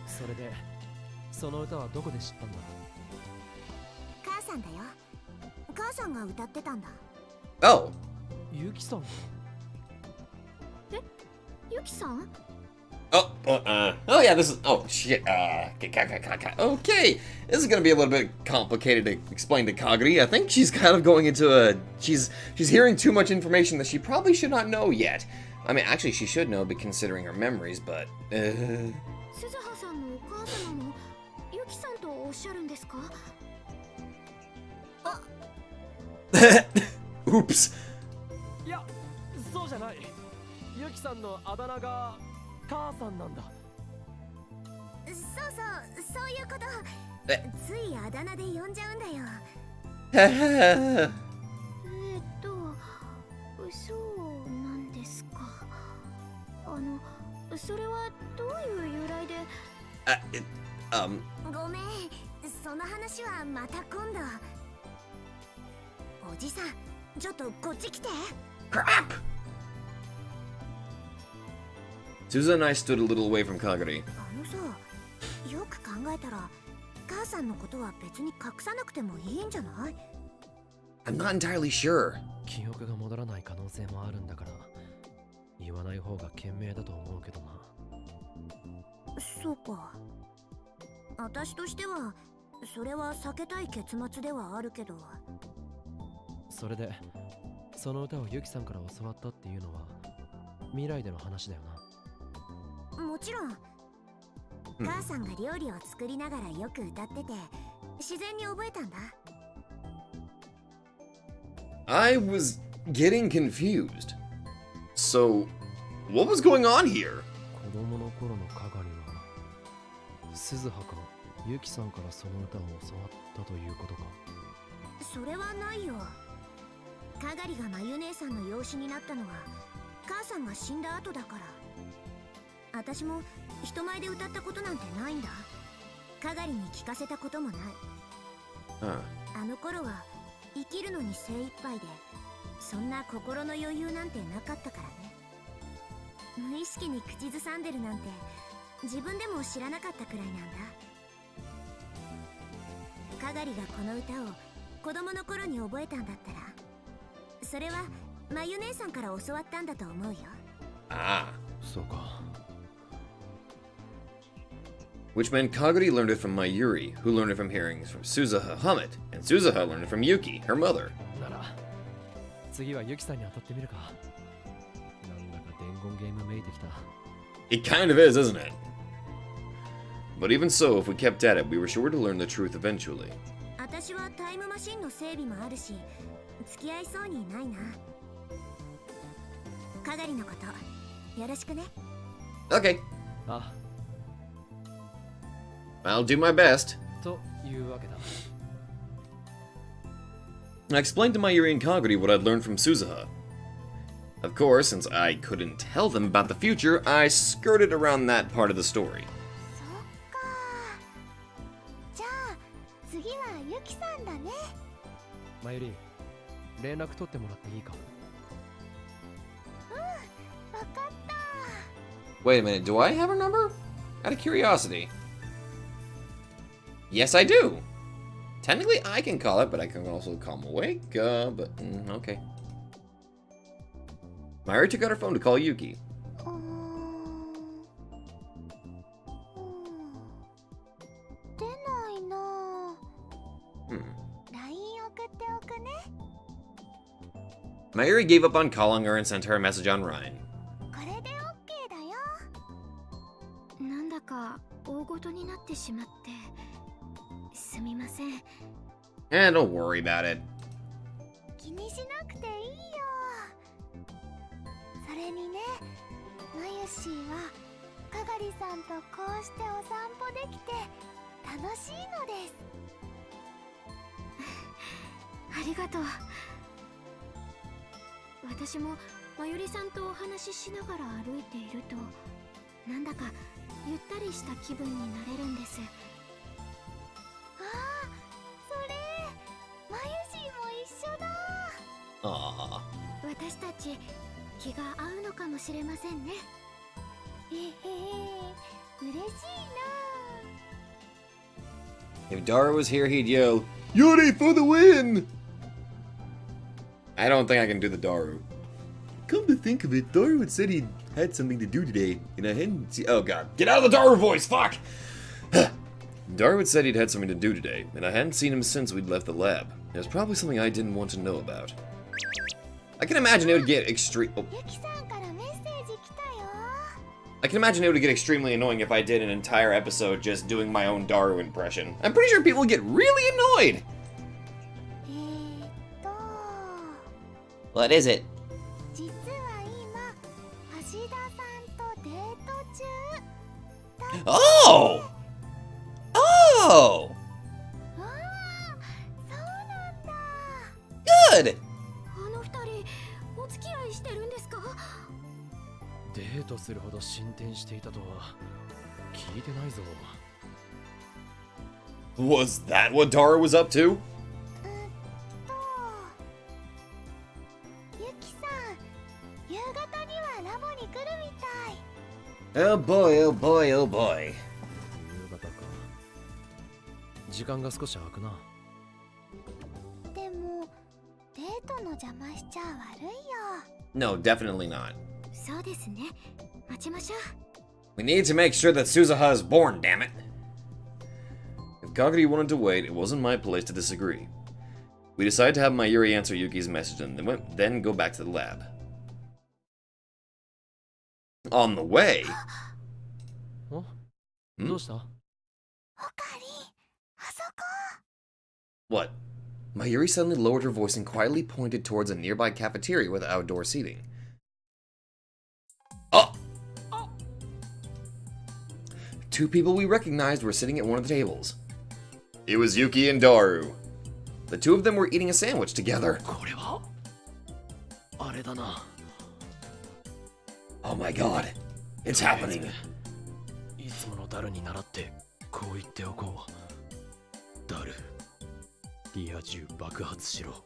それでその歌はどこで知ったんだ？母さんだよ。母さんが歌ってたんだ。Oh. ゆきさん。ゆきさん？ Oh, oh yeah, this is, oh shit, okay, this is gonna be a little bit complicated to explain to Kagari. I think she's kind of going into she's hearing too much information that she probably should not know yet. I mean, actually she should know, but considering her memories, but, 鈴葉さんのお母様もゆきさんとおっしゃるんですか？ oops. いや、そうじゃない。ゆきさんのあだ名が母さんなんだ。そういうこと。ついあだ名で呼んじゃうんだよ。そうなんですか。それはどういう由来で？ごめん、その話はまた今度。おじさん、ちょっとこっち来て。 Crap! Suza and I stood a little away from Kagari. さ、よく考えたら母さんのことは別に隠さなくてもいいんじゃない？ I'm not entirely sure. 記憶が戻らない可能性もあるんだから言わない方が賢明だと思うけどな。そうか。私としてはそれは避けたい結末ではあるけど。それでその歌をゆきさんから教わったっていうのは未来での話だよな。もちろん。母さんが料理を作りながらよく歌ってて自然に覚えたんだ。I was getting confused. So, what was going on here? 子供の頃のかがりは鈴葉かゆきさんからその歌を教わったということか。それはないよ。かがりがまゆ姉さんの養子になったのは母さんが死んだ後だから。私も人前で歌ったことなんてないんだ。かがりに聞かせたこともない。あの頃は生きるのに精一杯で、そんな心の余裕なんてなかったからね。無意識に口ずさんでるなんて自分でも知らなかったくらいなんだ。かがりがこの歌を子供の頃に覚えたんだったら、それはまゆ姉さんから教わったんだと思うよ。Ah. そうか。Which meant Kagari learned it from Mayuri, who learned it from hearing from Suzuha hum it, and Suzuha learned it from Yuki, her mother. なら次はゆきさんに当たってみるか。なんだか伝言ゲームめいてきた。 It kind of is, isn't it? But even so, if we kept at it, we were sure to learn the truth eventually. 私はタイムマシンの整備もあるし、付き合いそうにないな。かがりのことよろしくね。 Okay, あ、 I'll do my best. というわけだ。I explained to Mayuri and Kagari what I'd learned from Suzuha. Of course, since I couldn't tell them about the future, I skirted around that part of the story. そっか。じゃあ次はゆきさんだね。まゆり、連絡取ってもらっていいか。わかった。 Wait a minute, do I have her number? Out of curiosity. Yes, I do. Technically, I can call it, but I can also call Mweka, but okay. Mayuri took out her phone to call Yuki. 出ないな。Hmm. LINE 送っておくね。 Mayuri gave up on calling her and sent her a message on Ryan. これで OK だよ。なんだか大ごとになってしまってすみません。Eh, don't worry about it. 気にしなくていいよ。それにね、マユシーはかがりさんとこうしてお散歩できて楽しいのです。ありがとう。私もまゆりさんとお話ししながら歩いていると、なんだかゆったりした気分になれるんです。ああ、それマユシーも一緒だ。Aww. 私たち気が合うのかもしれませんね。えへへ、嬉しいな。 If Dara was here, he'd yell, Yuri for the win! I don't think I can do the Daru. Come to think of it, Daru had said he had something to do today, and I hadn't seen— oh god, get out of the Daru voice, fuck! Daru had said he'd had something to do today, and I hadn't seen him since we'd left the lab. It was probably something I didn't want to know about. I can imagine it would get extreme— oh. ゆきさんからメッセージ来たよ。 I can imagine it would get extremely annoying if I did an entire episode just doing my own Daru impression. I'm pretty sure people would get really annoyed! What is it? 実は今、橋田さんとデート中。 Oh! Oh! ああ、そうなんだ。 Good! あの二人お付き合いしてるんですか？デートするほど進展していたとは聞いてないぞ。 Was that what Dara was up to? ゆきさん、夕方にはラボに来るみたい。 Oh boy, oh boy, oh boy. 夕方か。時間が少し空くな。でも、デートの邪魔しちゃ悪いよ。 No, definitely not. そうですね。待ちましょう。 We need to make sure that Suzuha is born, damn it. If Kaguri wanted to wait, it wasn't my place to disagree. We decided to have Mayuri answer Yuki's message and then go back to the lab. On the way... お、 Hmm? どうした？おかり、あそこ。 What? Mayuri suddenly lowered her voice and quietly pointed towards a nearby cafeteria with outdoor seating. Oh! Two people we recognized were sitting at one of the tables. It was Yuki and Daru. The two of them were eating a sandwich together. これはあれだな。 Oh my god. It's happening. いつものダルに倣ってこう言っておこう。ダル、リア充爆発しろ。ど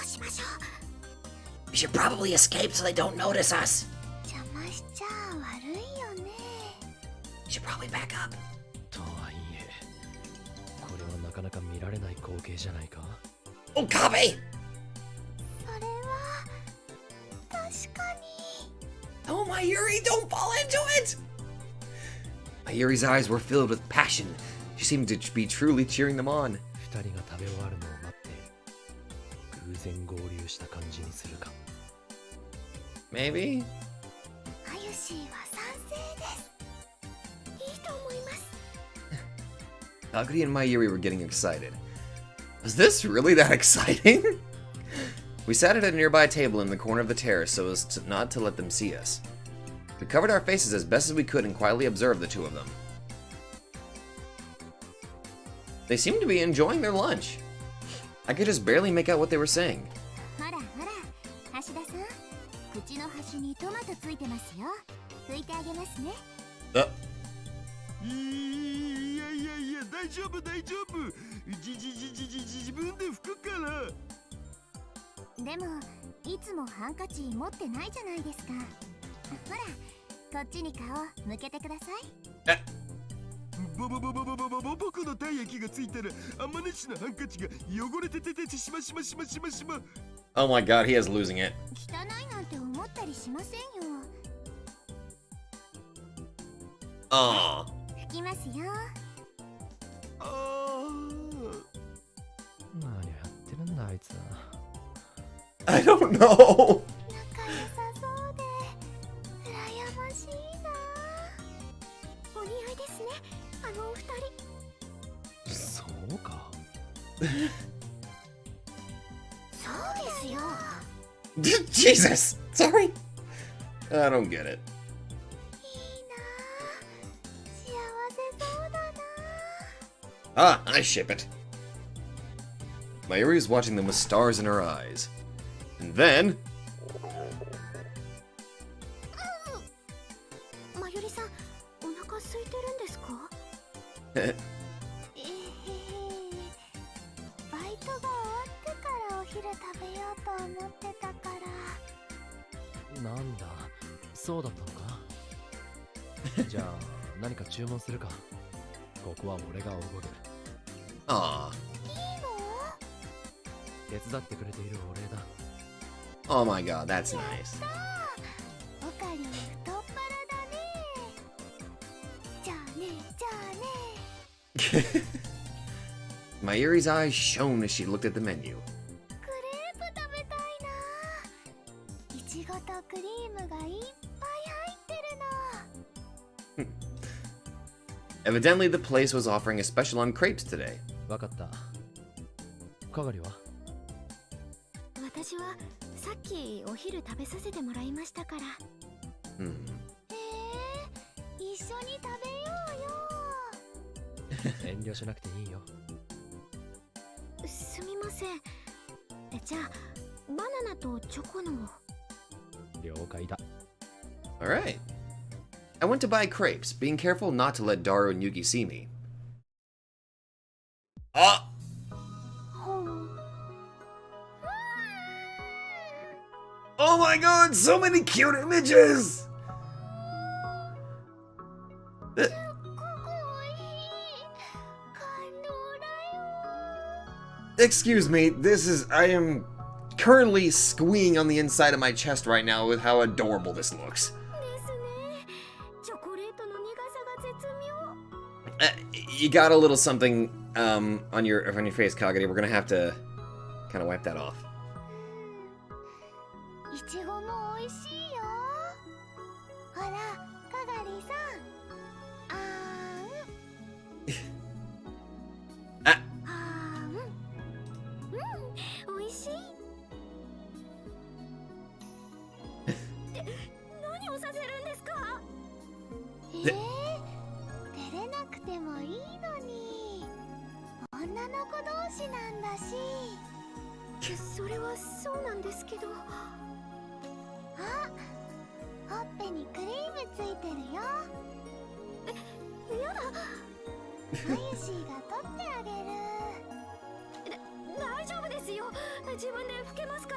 うしましょう。 We should probably escape so they don't notice us. 邪魔しちゃ悪いよね。 We should probably back up. とはいえ、これはなかなか見られない光景じゃないか。 Oh, Kabe! それは確かに。 Oh, Mayuri, don't fall into it! Mayuri's eyes were filled with passion. She seemed to be truly cheering them on. 二人が食べ終わるのを待って偶然合流した感じにするか。 Maybe? マユシーは賛成です。いいと思います。 Kaguri and Mayuri were getting excited. Was this really that exciting? We sat at a nearby table in the corner of the terrace so as not to let them see us. We covered our faces as best as we could and quietly observed the two of them. They seemed to be enjoying their lunch. I could just barely make out what they were saying. ほらほら、橋田さん、口の端にトマトついてますよ。拭いてあげますね。いやいやいや、大丈夫大丈夫。自分で拭くから。でも、いつもハンカチ持ってないじゃないですか。ほら、こっちに顔向けてください。僕の体液がついたら、あまねしのハンカチが汚れててしま。 Oh my god, he is losing it. 汚いなんて思ったりしませんよ。 Aww. 拭きますよ。何をやってるんだあいつは。 I don't know. 仲良さそうで羨ましいな。お似合いですね、あのお二人。そうか。Jesus! Sorry. I don't get it. いいなあ、幸せそうだな。 Ah, I ship it. Mayuri is watching them with stars in her eyes. And then... まゆりさん、お腹空いてるんですか？バイトが終わってからお昼食べようと思ってたから。なんだ、そうだったのか。じゃあ何か注文するか。ここは俺がおごる。 Aw. 手伝ってくれているお礼だ。 Oh my god, that's nice. おかり太っ腹だね。じゃあね、じゃあね。 Mayuri's eyes shone as she looked at the menu. クレープ食べたいな。いちごとクリームがいっぱい入ってるの。 Evidently, the place was offering a special on crepes today. わかった。かがりは？私はさっきお昼食べさせてもらいましたから。Hmm. 一緒に食べようよ。遠慮しなくていいよ。すみません。じゃあバナナとチョコのを。了解だ。 Alright. I went to buy crepes, being careful not to let Daru and Yuki see me. Ah! Oh my god, so many cute images! Excuse me, I am currently squeeing on the inside of my chest right now with how adorable this looks. ですね。チョコレートの苦さが絶妙。 You got a little something on your face, Kagari. We're gonna have to kind of wipe that off. いちごも美味しいよ。ほら、かがりさん。あ美味しい。何をさせるんですか？照れなくてもいいのに。女の子同士なんだし。それはそうなんですけど。あ、ほっぺにクリームついてるよ。やだ。マユシーが取ってあげる。大丈夫ですよ。自分で拭けますか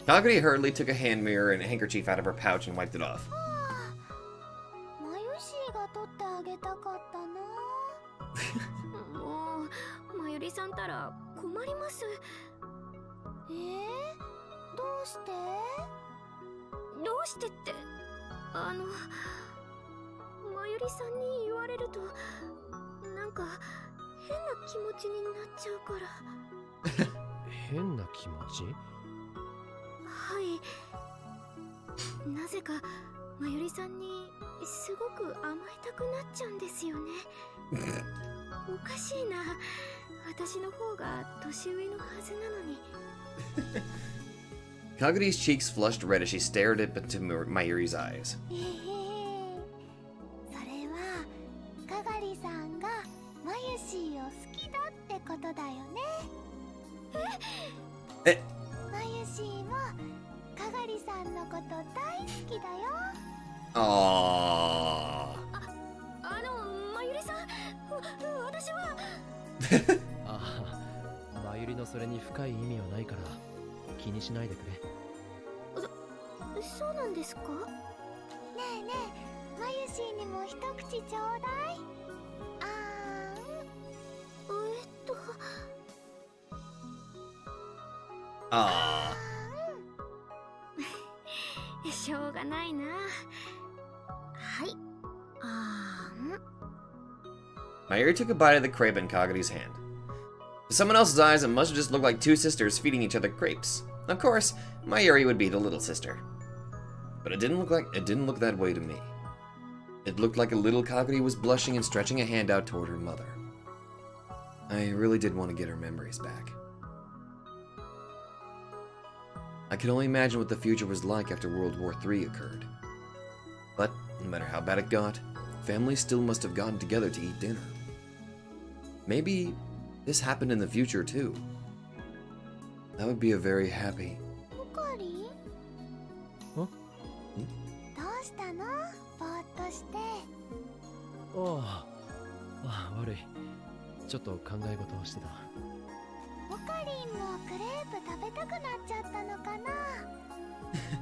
ら。 Kagari hurriedly took a hand mirror and a handkerchief out of her pouch and wiped it off. マユシーが取ってあげたかったな。もうまゆりさんたら困ります。どうして？どうしてって、まゆりさんに言われるとなんか変な気持ちになっちゃうから。変な気持ち？はい。なぜかまゆりさんにすごく甘えたくなっちゃうんですよね。おかしいな。私の方が年上のはずなのに。Kagari's cheeks flushed red as she stared up into Mayuri's eyes. それはかがりさんがマユシーを好きだってことだよね。マユシーもかがりさんのこと大好きだよ。 Aww. まゆりさん、私は。ああ、まゆりのそれに深い意味はないから気にしないでくれ。そうなんですか？ねえねえ、マユシーにも一口ちょうだい。Aww. しょうがないな。はい。Mayuri took a bite of the crepe in Kagari's hand. To someone else's eyes, it must have just looked like two sisters feeding each other crepes. Of course, Mayuri would be the little sister. But it didn't look that way to me. It looked like a little Kagari was blushing and stretching a hand out toward her mother. I really did want to get her memories back. I can only imagine what the future was like after World War III occurred. But, no matter how bad it got, families still must have gotten together to eat dinner. Maybe this happened in the future too. That would be a very happy... ポカリ？ん？どうしたの？ぼーっとして。悪い。ちょっと考え事をしてた。ポカリンもクレープ食べたくなっちゃったのかな？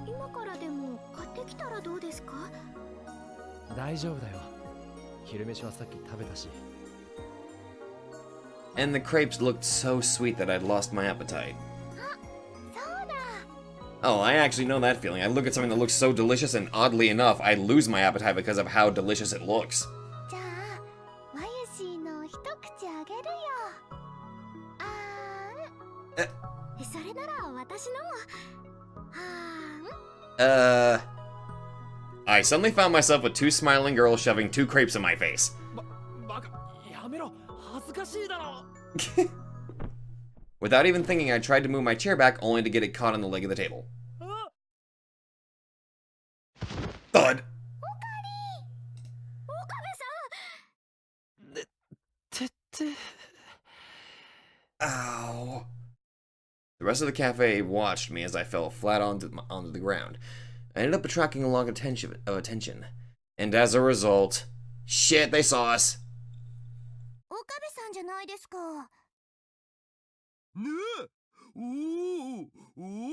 今からでも買ってきたらどうですか？大丈夫だよ。昼飯はさっき食べたし。And the crepes looked so sweet that I'd lost my appetite. そうだ。 Oh, I actually know that feeling. I look at something that looks so delicious and oddly enough, I lose my appetite because of how delicious it looks. じゃあ、マユシーの一口あげるよ。それなら私のも。I suddenly found myself with two smiling girls shoving two crepes in my face. バカ、やめろ。恥ずかしいだろ。Without even thinking, I tried to move my chair back, only to get it caught on the leg of the table. Thud! てって。 Ow. The rest of the cafe watched me as I fell flat onto the ground. I ended up attracting a lot of attention. And as a result... Shit, they saw us! 岡部さんじゃないですか。なあ、オ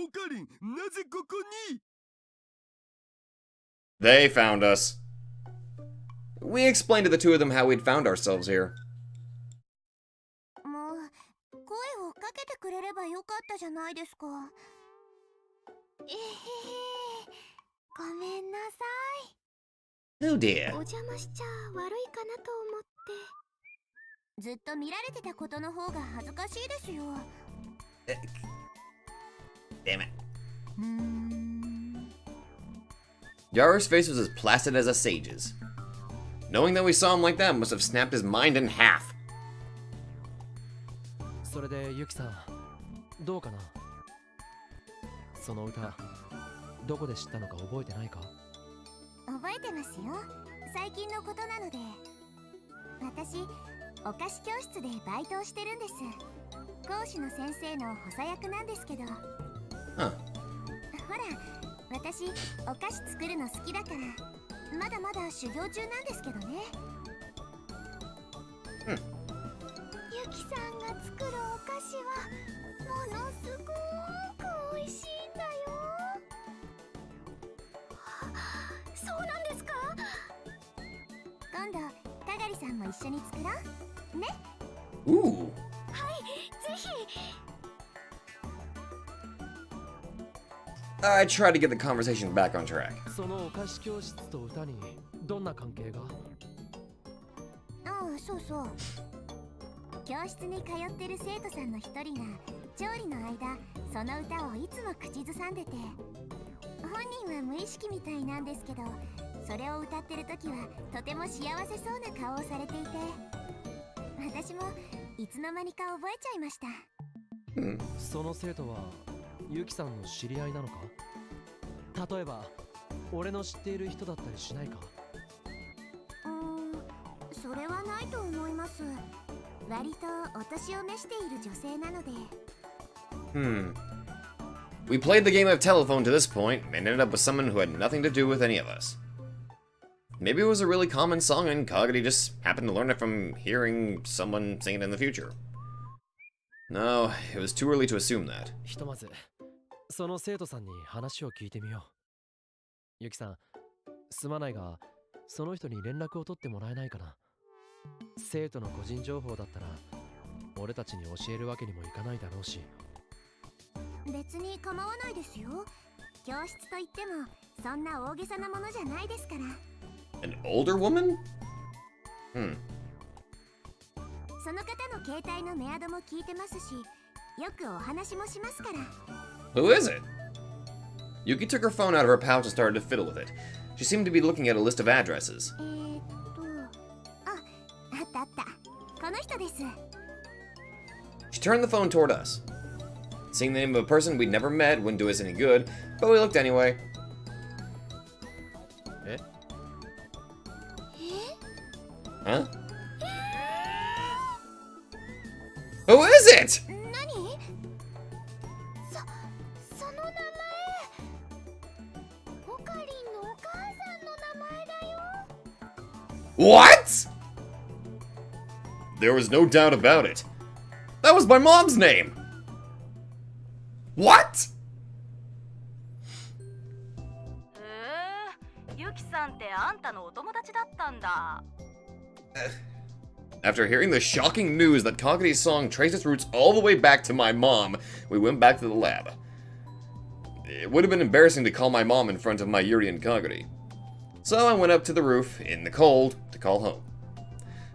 カリン、なぜここに？ They found us. We explained to the two of them how we'd found ourselves here. もう声をかけてくれればよかったじゃないですか。ごめんなさい。 Oh dear. お邪魔しちゃ悪いかなと思って。ずっと見られてたことの方が恥ずかしいですよ。Damn it. Yara's face was as placid as a sage's. Knowing that we saw him like that must have snapped his mind in half. それでユキさん、どうかな？その歌、どこで知ったのか覚えてないか？覚えてますよ。最近のことなので。私、お菓子教室でバイトをしてるんです。講師の先生の補佐役なんですけど。ほら、私、お菓子作るの好きだから、まだまだ修行中なんですけどね。ゆきさんが作るお菓子は、ものすごく美味しいんだよ。そうなんですか？今度、かがりさんも一緒に作ろうね。Ooh. はい、ぜひ。I tried to get the conversation back on track. そのお菓子教室と歌にどんな関係が？そうそう。教室に通ってる生徒さんの一人が調理の間、その歌をいつも口ずさんでて、本人は無意識みたいなんですけど、それを歌ってる時はとても幸せそうな顔をされていて、私もいつの間にか覚えちゃいました。その生徒はユキさんの知り合いなのか？例えば俺の知っている人だったりしないか？それはないと思います。割とお年を召している女性なので。We played the game of telephone to this point and ended up with someone who had nothing to do with any of us. Maybe it was a really common song and Kagari just happened to learn it from hearing someone sing it in the future. No, it was too early to assume that. ひとまずその生徒さんに話を聞いてみよう。ユキさん、すまないがその人に連絡を取ってもらえないかな。生徒の個人情報だったら俺たちに教えるわけにもいかないだろうし。別に構わないですよ。教室といってもそんな大げさなものじゃないですから。An older woman? その方の携帯のメアドも聞いてますし、よくお話もしますから。Who is it? Yuki took her phone out of her pouch and started to fiddle with it. She seemed to be looking at a list of addresses. あったあった。この人です。 She turned the phone toward us. Seeing the name of a person we'd never met wouldn't do us any good, but we looked anyway. Eh? Huh? Who is it? 何？その名前オカリンのお母さんの名前だよ。 What? There was no doubt about it. That was my mom's name. What? ユキさんってあんたのお友達だったんだ。 After hearing the shocking news that Kaguri's song traced its roots all the way back to my mom, we went back to the lab. It would have been embarrassing to call my mom in front of Mayuri and Kaguri. So I went up to the roof, in the cold, to call home.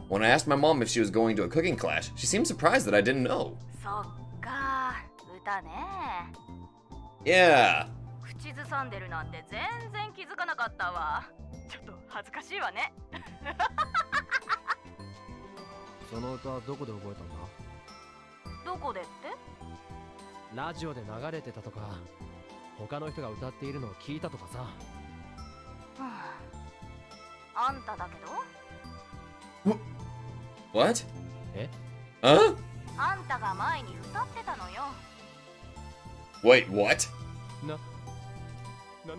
When I asked my mom if she was going to a cooking class, she seemed surprised that I didn't know. そっか、歌ね。 Yeah. 口ずさんでるなんて全然気づかなかったわ。ちょっと恥ずかしいわね。その歌どこで覚えたんだ？どこでって？ラジオで流れてたとか、他の人が歌っているのを聞いたとかさ。あんただけど？ What? え？ Huh? あんたが前に歌ってたのよ。 Wait, what? 何言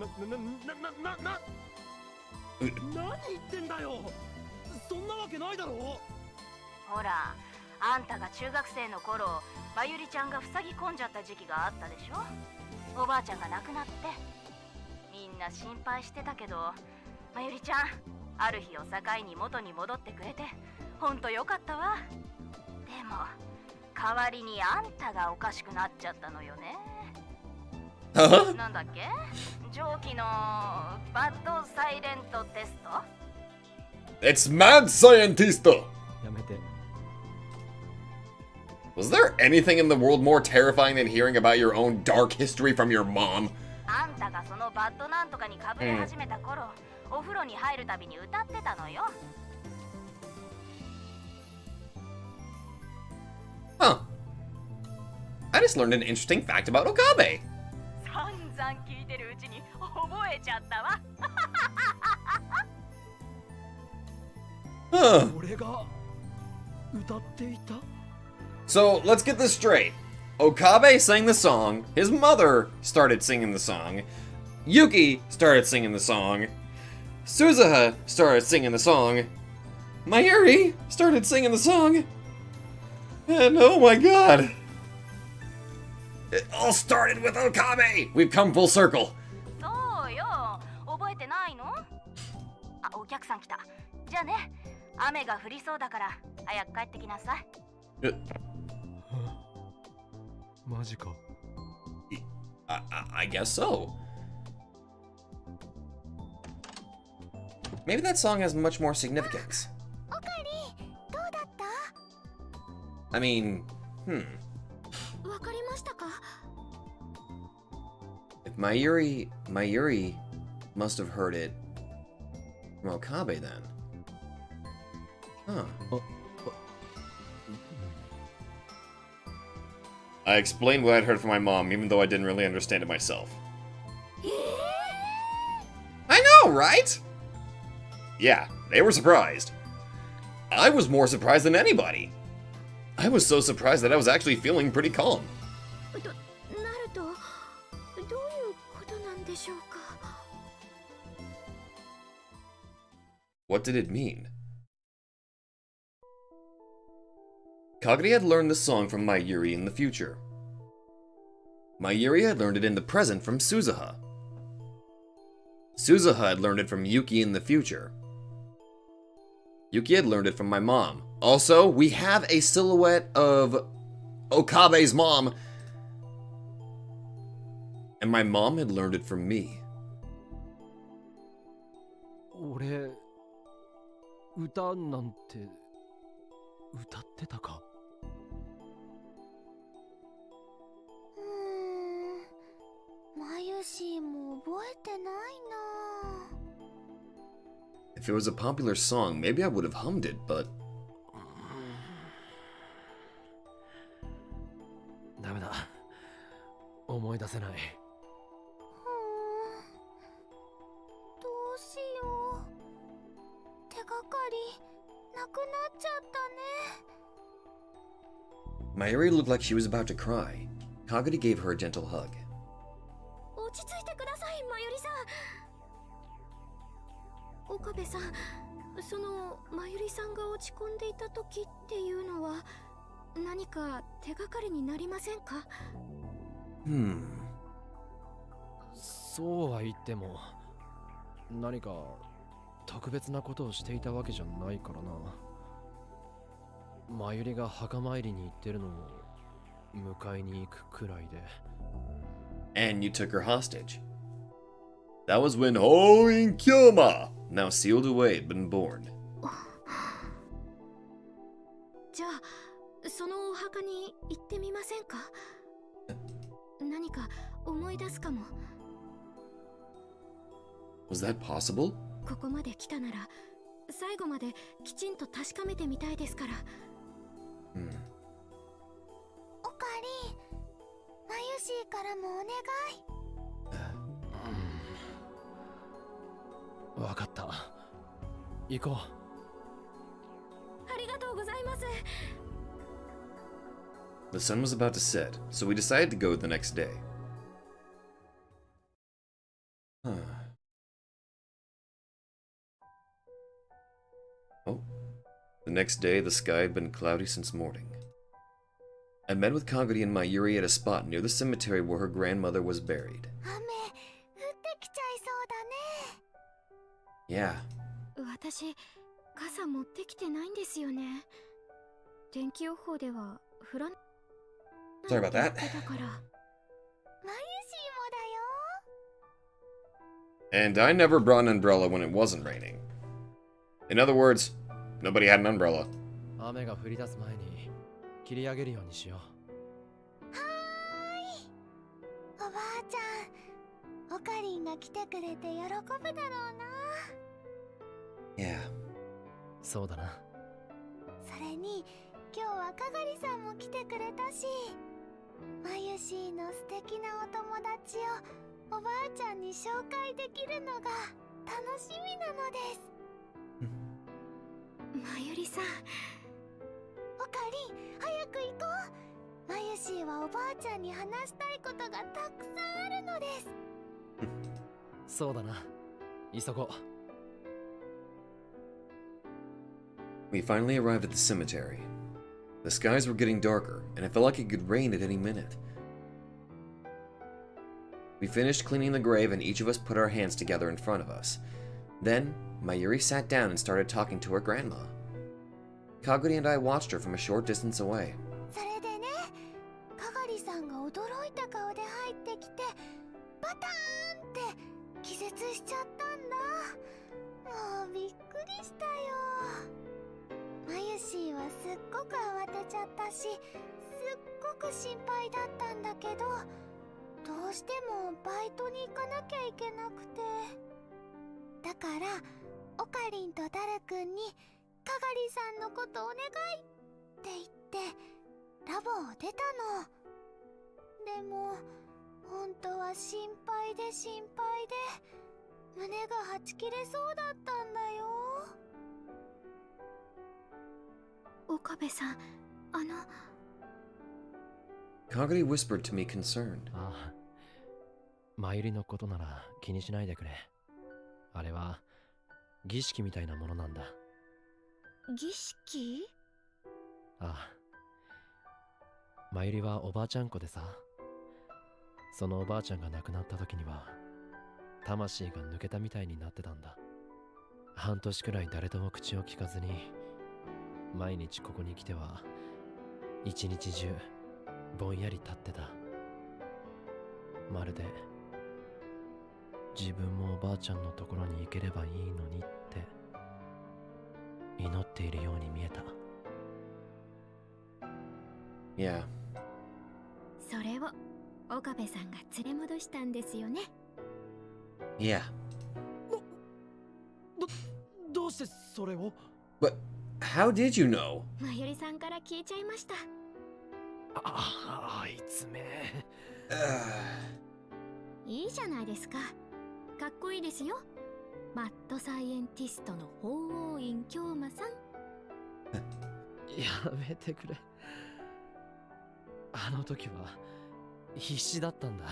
ってんだよ。そんなわけないだろ。ほら、あんたが中学生の頃、まゆりちゃんが塞ぎ込んじゃった時期があったでしょ。おばあちゃんが亡くなって、みんな心配してたけど、まゆりちゃん、ある日を境に元に戻ってくれて、ほんとよかったわ。でも、代わりにあんたがおかしくなっちゃったのよね。Huh? なんだっけ？上記のバッドサイレントテスト？ It's Mad Scientist! やめて。 Was there anything in the world more terrifying than hearing about your own dark history from your mom? あんたがそのバッドなんとかにかぶれ始めた頃、お風呂に入るたびに歌ってたのよ。 Huh. I just learned an interesting fact about Okabe. 散々聞いてるうちに覚えちゃったわ。 Huh. 俺が歌っていた？ So, let's get this straight. Okabe sang the song, his mother started singing the song, Yuki started singing the song, Suzuha started singing the song, Mayuri started singing the song, and oh my god. It all started with Okabe! We've come full circle. そうよ。覚えてないの？あ、お客さん来た。じゃあね、雨が降りそうだから早く帰ってきなさい。 マジか。 I guess so. Maybe that song has much more significance. オカリン、どうだった？ I mean, わかりましたか？ if Mayuri must have heard it from Okabe then. Huh. I explained what I'd heard from my mom, even though I didn't really understand it myself. I know, right? Yeah, they were surprised. I was more surprised than anybody. I was so surprised that I was actually feeling pretty calm. なると、どういうことなんでしょうか？ What did it mean? Kaguri had learned the song from Mayuri in the future. Mayuri had learned it in the present from Suzuha. Suzuha had learned it from Yuki in the future. Yuki had learned it from my mom. Also, we have a silhouette of Okabe's mom. And my mom had learned it from me. 俺、歌なんて歌ってたか？マユシーも覚えてないな。 If it was a popular song, maybe I would have hummed it, but ダメだ。思い出せない。どうしよう。手がかりなくなっちゃったね。 Mayuri looked like she was about to cry. Kagadi gave her a gentle hug. 落ち着いてください、まゆりさん。岡部さん、そのまゆりさんが落ち込んでいた時っていうのは何か手がかりになりませんか？そうは言っても何か特別なことをしていたわけじゃないからな。まゆりが墓参りに行ってるのを迎えに行くくらいで。And you took her hostage. That was when Hoin Kyoma, now sealed away, had been born. じゃあそのお墓に行ってみませんか？何か思い出すかも。 Was that possible? ここまで来たなら最後まできちんと確かめてみたいですから。おかり、まゆしーからもお願い。わかった。行こう。ありがとうございます。 The sun was about to set, so we decided to go the next day. Oh. The next day, the sky had been cloudy since morning. I met with Kaguri and Mayuri at a spot near the cemetery where her grandmother was buried. 雨降ってきちゃいそうだね。 Yeah. 私、傘持ってきてないんですよね。天気予報では降らない。 Sorry about that. だから。まゆしーもだよ。 And I never brought an umbrella when it wasn't raining. In other words, nobody had an umbrella. 雨が降り出す前に切り上げるようにしよう。はーい。おばあちゃん、おかりんが来てくれて喜ぶだろうな。 Yeah. そうだな。それに今日はかがりさんも来てくれたし、まゆしーの素敵なお友達をおばあちゃんに紹介できるのが楽しみなのです。まゆりさん。おかりん、早く行こう。まゆしーはおばあちゃんに話したいことがたくさんあるのです。そうだな。急ごう。 We finally arrived at the cemetery. The skies were getting darker, and it felt like it could rain at any minute. We finished cleaning the grave, and each of us put our hands together in front of us. Then, Mayuri sat down and started talking to her grandma. Kaguri and I watched her from a short distance away. それでね、かがりさんが驚いた顔で入ってきて、バターンって気絶しちゃったんだ。もうびっくりしたよ。まゆしーはすっごく慌てちゃったし、すっごく心配だったんだけど、どうしてもバイトに行かなきゃいけなくて。だから、おかりんとダルくんにかがりさんのことお願いって言ってラボを出たの。でも本当は心配で心配で胸がはち切れそうだったんだよ。岡部さん、Kaguri whispered to me concerned. ああ。まゆりのことなら気にしないでくれ。あれは儀式みたいなものなんだ。儀式？ああ。まゆりはおばあちゃん子でさ、そのおばあちゃんが亡くなった時には魂が抜けたみたいになってたんだ。半年くらい誰とも口を聞かずに毎日ここに来ては一日中ぼんやり立ってた。まるで自分もおばあちゃんのところに行ければいいのにって祈っているように見えた。Yeah. それを岡部さんが連れ戻したんですよね。Yeah. どうしてそれを？ But how did you know? まゆりさんから聞いちゃいました。あいつめ。いいじゃないですか。かっこいいですよ。マッドサイエンティストの法王院京馬さん。やめてくれ。あの時は必死だったんだ。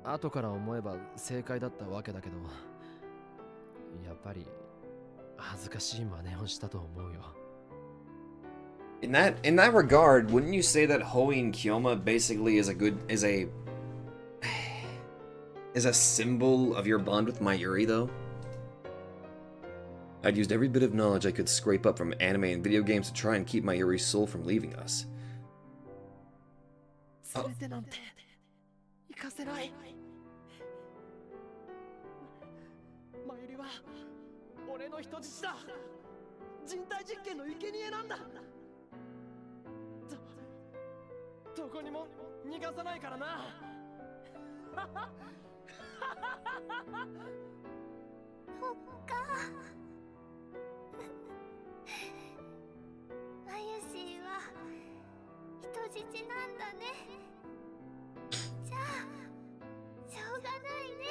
後から思えば正解だったわけだけど、やっぱり恥ずかしい真似をしたと思うよ。In that regard, wouldn't you say that Hoin Kyoma basically is a symbol of your bond with Mayuri, though? I'd used every bit of knowledge I could scrape up from anime and video games to try and keep Mayuri's soul from leaving us. 連れてなんて行かせない。マユリは俺の人質だ。人体実験の生贄なんだ。どこにも逃がさないからな。そっか。マユシーは人質なんだね。じゃあしょうがないね。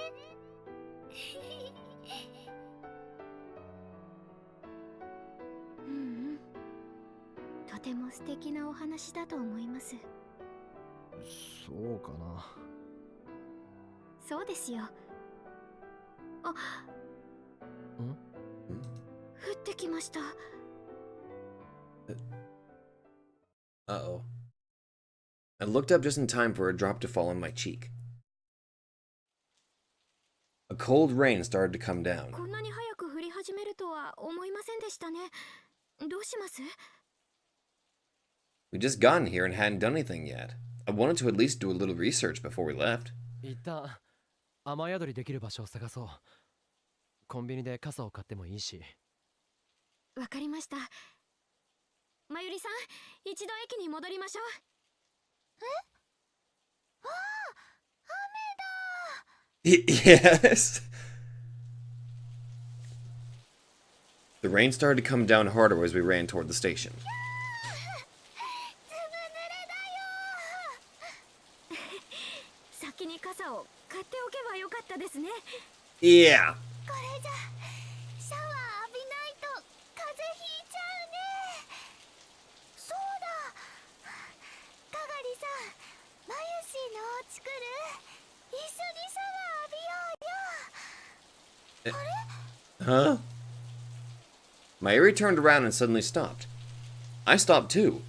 うんうん。とても素敵なお話だと思います。そうかな。そうですよ。あ、ん？降ってきました。Uh-oh. I looked up just in time for a drop to fall on my cheek. A cold rain started to come down. こんなに早く降り始めるとは思いませんでしたね。どうします？ We'd just gotten here and hadn't done anything yet. I wanted to at least do a little research before we left. 一旦雨宿りできる場所を探そう。コンビニで傘を買ってもいいし。わかりました。まゆりさん、一度駅に戻りましょう。え？ああ、雨だ。Yes! The rain started to come down harder as we ran toward the station. ずぶ濡れだよ。先に傘を買っておけばよかったですね。Yeah! これじゃシャワー浴びないと風邪ひいちゃうね。そうだ、かがりさん、まゆしーのお家来る？一緒にシャワー浴びようよ。あれ？ Huh? Mayuri turned around and suddenly stopped. I stopped too.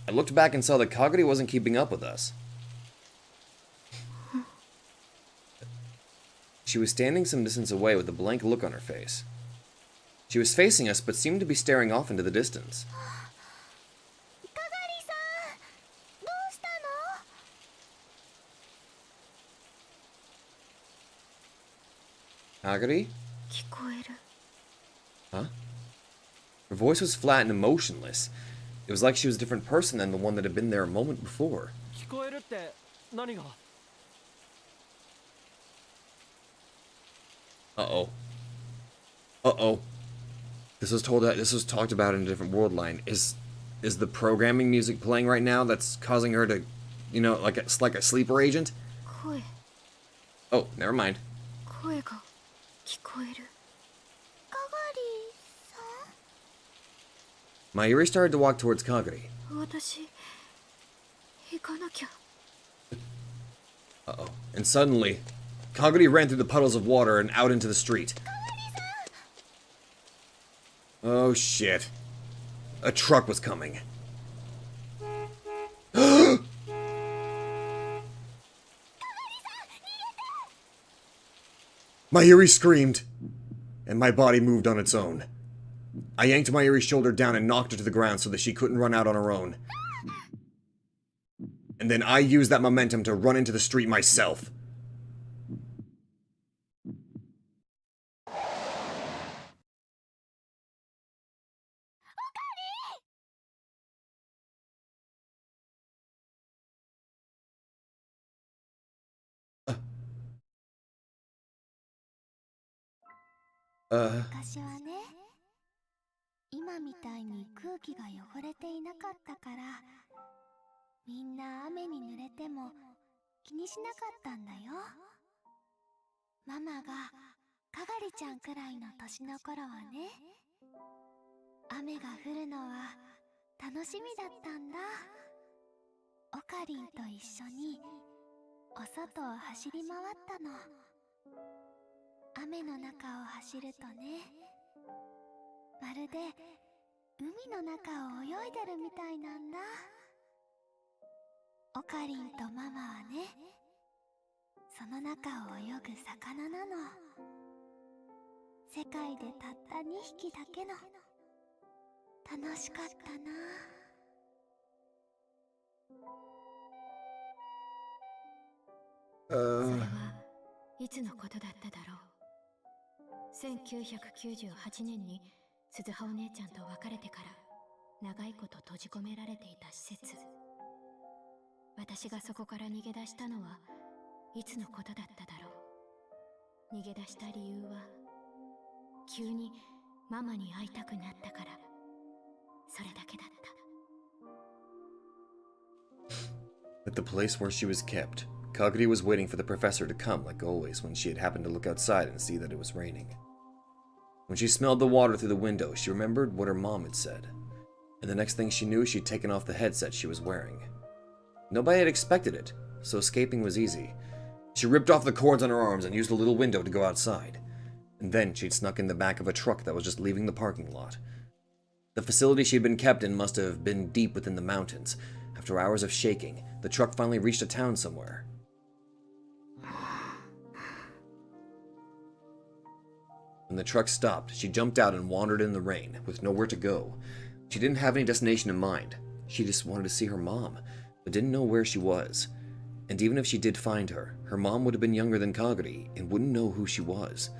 I looked back and saw that Kagari wasn't keeping up with us. She was standing some distance away with a blank look on her face. She was facing us but seemed to be staring off into the distance. かがりさん、どうしたの？ Kagari? 聞こえる。 Huh? Her voice was flat and emotionless. It was like she was a different person than the one that had been there a moment before. 聞こえるって何が？ Uh-oh. Uh-oh. This was talked about in a different world line. Is the programming music playing right now that's causing her to, you know, like a sleeper agent? 声。 Oh, never mind. 声が聞こえる。かがりさん？ Mayuri started to walk towards Kagari. 私、行かなきゃ。 Uh-oh. And suddenly, Kagari ran through the puddles of water and out into the street. Oh shit. A truck was coming. Mayuri screamed, and my body moved on its own. I yanked Mayuri's shoulder down and knocked her to the ground so that she couldn't run out on her own. And then I used that momentum to run into the street myself. Uh. 昔はね、今みたいに空気が汚れていなかったから、みんな雨に濡れても気にしなかったんだよ。ママがかがりちゃんくらいの年の頃はね、雨が降るのは楽しみだったんだ。オカリンと一緒にお外を走り回ったの。雨の中を走るとね、まるで海の中を泳いでるみたいなんだ。オカリンとママはね、その中を泳ぐ魚なの。世界でたった2匹だけの。楽しかったな。それはいつのことだっただろう。1998年に鈴葉お姉ちゃんと別れてから長いこと閉じ込められていた施設。私がそこから逃げ出したのはいつのことだっただろう。逃げ出した理由は急にママに会いたくなったから、それだけだった。 At the place where she was kept, Kaguri was waiting for the professor to come, like always when she had happened to look outside and see that it was raining. When she smelled the water through the window, she remembered what her mom had said, and the next thing she knew, she'd taken off the headset she was wearing. Nobody had expected it, so escaping was easy. She ripped off the cords on her arms and used the little window to go outside. And then she'd snuck in the back of a truck that was just leaving the parking lot. The facility she'd been kept in must have been deep within the mountains. After hours of shaking, the truck finally reached a town somewhere. When the truck stopped, she jumped out and wandered in the rain, with nowhere to go. She didn't have any destination in mind. She just wanted to see her mom, but didn't know where she was. And even if she did find her, her mom would have been younger than Kaguri and wouldn't know who she was.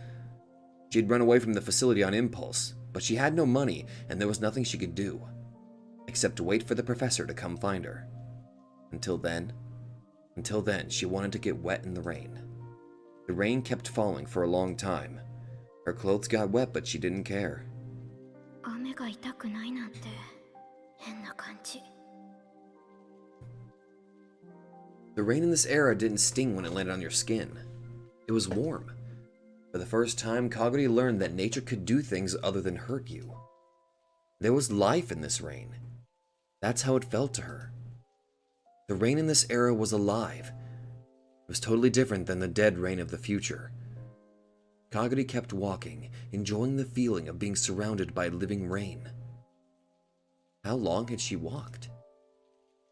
She'd run away from the facility on impulse, but she had no money and there was nothing she could do, except to wait for the professor to come find her. Until then, she wanted to get wet in the rain. The rain kept falling for a long time. Her clothes got wet, but she didn't care. 雨が痛くないなんて変な感じ。 The rain in this era didn't sting when it landed on your skin. It was warm. For the first time, Kaguri learned that nature could do things other than hurt you. There was life in this rain. That's how it felt to her. The rain in this era was alive. It was totally different than the dead rain of the future. Kaguri kept walking, enjoying the feeling of being surrounded by living rain. How long had she walked?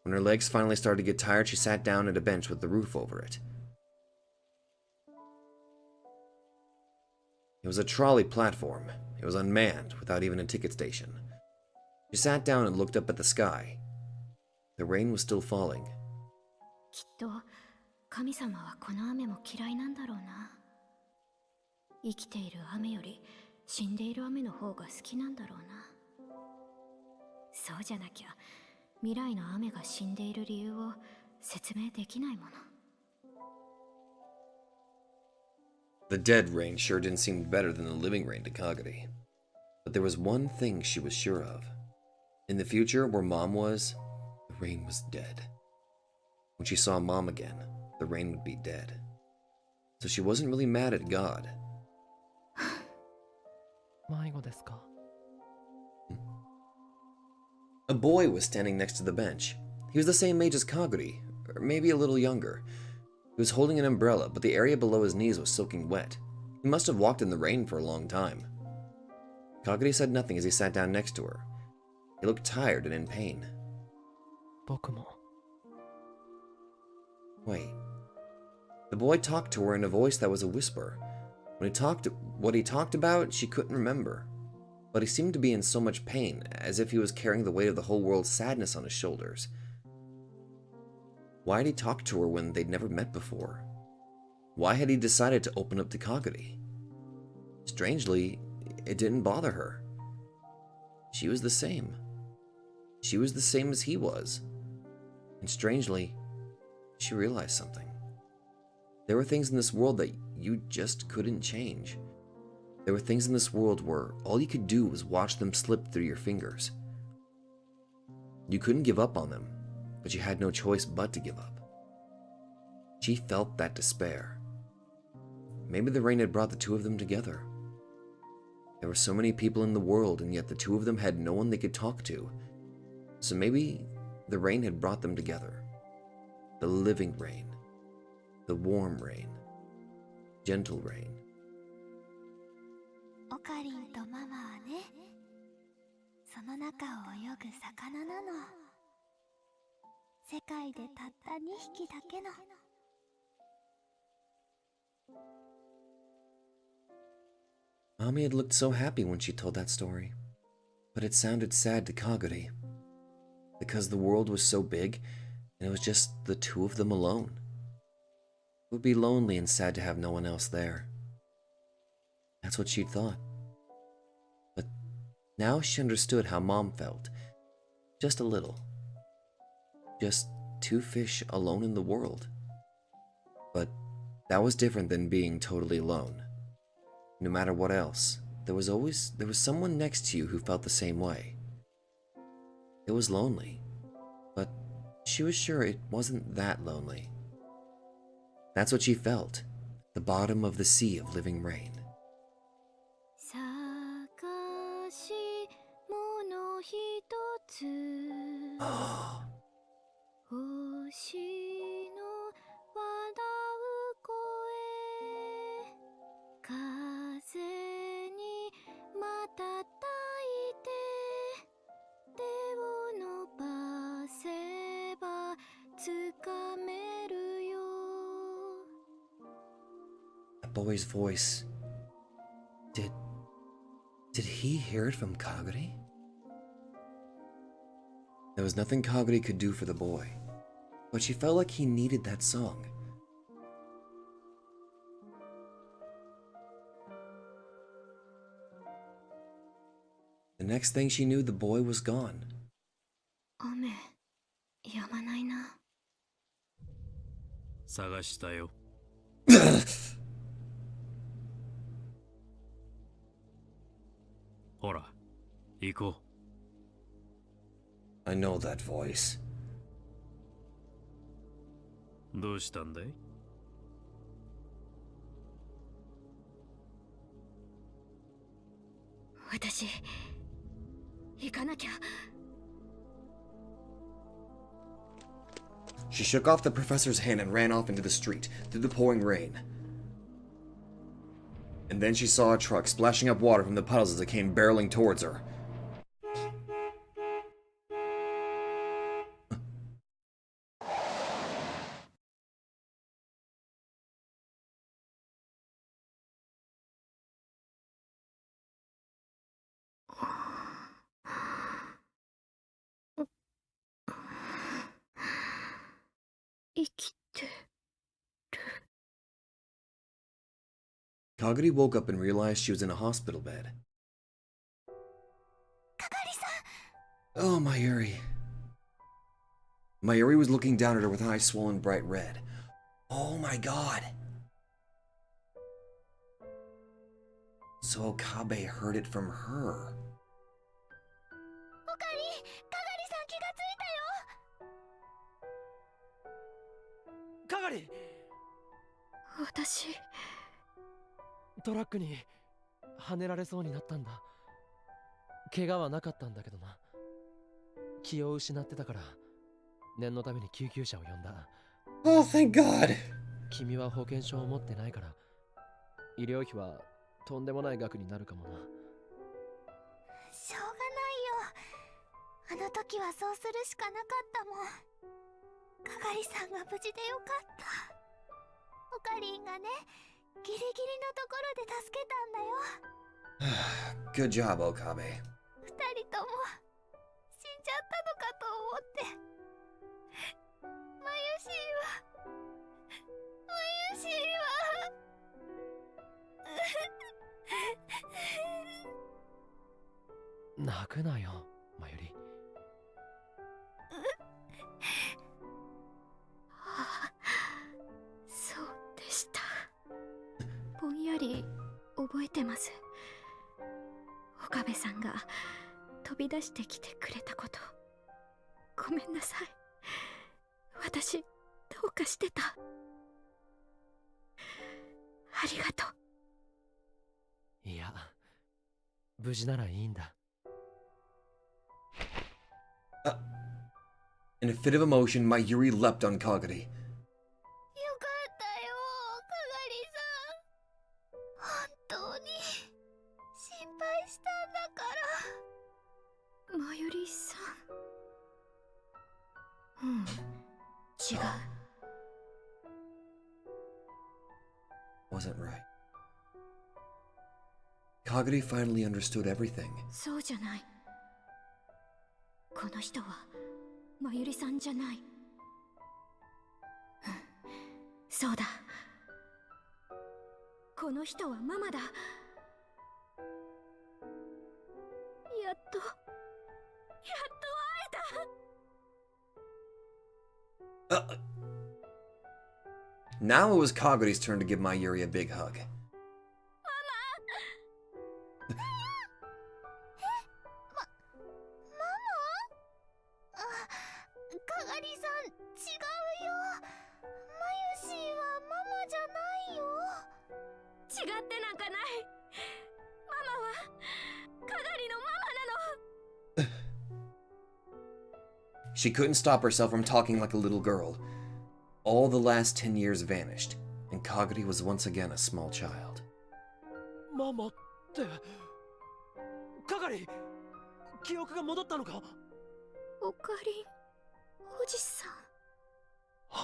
When her legs finally started to get tired, she sat down at a bench with the roof over it. It was a trolley platform. It was unmanned, without even a ticket station. She sat down and looked up at the sky. The rain was still falling. きっと神様はこの雨も嫌いなんだろうな。生きている雨より死んでいる雨の方が好きなんだろうな。そうじゃなきゃ未来の雨が死んでいる理由を説明できないもの。 The dead rain sure didn't seem better than the living rain to Kaguri. But there was one thing she was sure of. In the future, where Mom was, the rain was dead. When she saw Mom again, the rain would be dead. So she wasn't really mad at God. 迷子ですか? A boy was standing next to the bench. He was the same age as Kaguri, or maybe a little younger. He was holding an umbrella, but the area below his knees was soaking wet. He must have walked in the rain for a long time. Kaguri said nothing as he sat down next to her. He looked tired and in pain. 僕も Wait. The boy talked to her in a voice that was a whisper. What he talked about, she couldn't remember. But he seemed to be in so much pain, as if he was carrying the weight of the whole world's sadness on his shoulders. Why had he talked to her when they'd never met before? Why had he decided to open up to Kaguri? Strangely, it didn't bother her. She was the same. She was the same as he was. And strangely, she realized something. There were things in this world that you just couldn't change. There were things in this world where all you could do was watch them slip through your fingers. You couldn't give up on them. but she had no choice but to give up. She felt that despair. Maybe the rain had brought the two of them together. There were so many people in the world, and yet the two of them had no one they could talk to. So maybe the rain had brought them together. The living rain. The warm rain. Gentle rain. オカリンとママはね、その中を泳ぐ魚なの。世界でたった2匹だけの。Mommy had looked so happy when she told that story, but it sounded sad to Kaguri, because the world was so big, and it was just the two of them alone. It would be lonely and sad to have no one else there. That's what she'd thought. But now she understood how Mom felt. Just a little. Just two fish alone in the world. But that was different than being totally alone. No matter what else, there was someone next to you who felt the same way. It was lonely, but she was sure it wasn't that lonely. That's what she felt, at the bottom of the sea of living rain. 探し物ひとつ Oh, 星の笑う声風に瞬いて手を伸ばせばつかめるよ that boy's voice. Did he hear it from Kaguri? There was nothing Kaguri could do for the boy, but she felt like he needed that song. The next thing she knew, the boy was gone. 雨やまないな探したよ。ほら、行こ I know that voice. う。どうしたんだい？私行かなきゃ She shook off the professor's hand and ran off into the street, through the pouring rain. And then she saw a truck splashing up water from the puddles as it came barreling towards her. Kaguri woke up and realized she was in a hospital bed. 係さん Oh, Mayuri. Mayuri was looking down at her with eyes swollen bright red. Oh my god. So Okabe heard it from her. おかりさん気がついたよかがり私トラックにはねられそうになったんだ。怪我はなかったんだけどな。気を失ってたから念のために救急車を呼んだ。 Oh, thank God. 君は保険証を持ってないから医療費はとんでもない額になるかもな。しょうがないよ。あの時はそうするしかなかったもん。係さんが無事でよかった。おかりんがね、ギリギリのところで助けたんだよ。 Good job, Okabe. 二人とも死んじゃったのかと思って。まゆしいわ。まゆしいわ。泣くなよ、まゆり。そうでした。ぼんやり覚えてます。岡部さんが飛び出してきてくれたこと。ごめんなさい。私どうかしてた。ありがとう。いや、無事ならいいんだ。In a fit of emotion, Mayuri leapt on Kagari. よかったよ、かがりさん。本当に心配したんだから。まゆりさん。うん、違う。Wasn't right. Kagari finally understood everything. そうじゃない。この人はまゆりさんじゃない。うん、そうだ。この人はママだ。やっと会えた。Now it was Kagari's turn to give Mayuri a big hug. かがりさん、違うよ。まゆしはママじゃないよ。違ってなんかない。ママはかがりのママなの。 She couldn't stop herself from talking like a little girl. All the last 10 years vanished, and Kagari was once again a small child. ママって、かがり、記憶が戻ったのか？おかりん、おじさん。うん、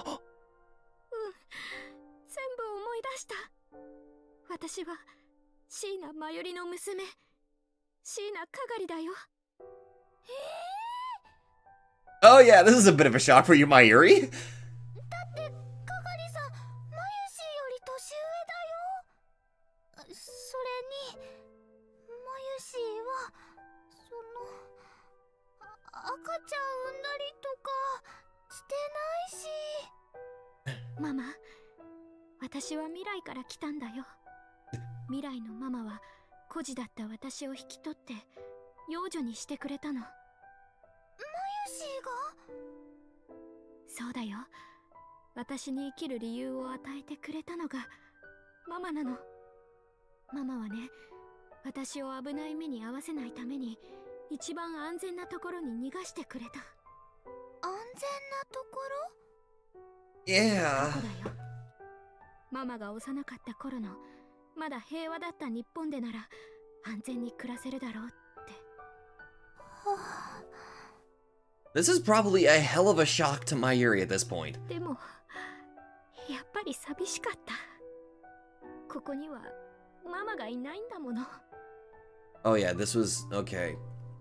全部思い出した。私は椎名まゆりの娘、椎名かがりだよ。Oh yeah, this is a bit of a shock for you, Mayuri. だってかがりさん、まゆしより年上だよ。それにまゆしは赤ちゃん産んだりとかしてないし。ママ、私は未来から来たんだよ。未来のママは孤児だった私を引き取って養女にしてくれたの。まゆしが？そうだよ。私に生きる理由を与えてくれたのがママなの。ママはね、私を危ない目に遭わせないために一番安全なところに逃がしてくれた。安全なところ？ Yeah. そうだよ。ママが幼かった頃のまだ平和だった日本でなら安全に暮らせるだろうって。This is probably a hell of a shock to Mayuri at this point. でもやっぱり寂しかった。ここにはママがいないんだもの。 Oh yeah, this was okay.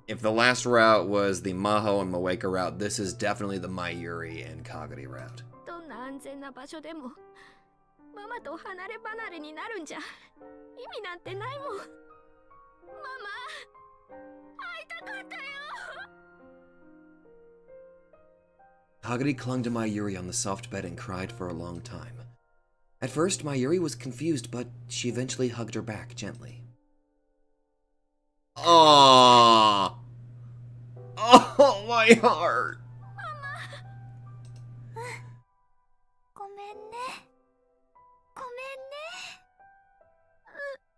If the last route was the Maho and Moeka route, this is definitely the Mayuri and Kagari route. どんな安全な場所でもママと離れ離れになるんじゃ意味なんてないもん。ママ、会いたかったよ。 Kagari clung to Mayuri on the soft bed and cried for a long time. At first, Mayuri was confused, but she eventually hugged her back gently. Aww! Oh, my heart! ごめんね。ごめんね。ご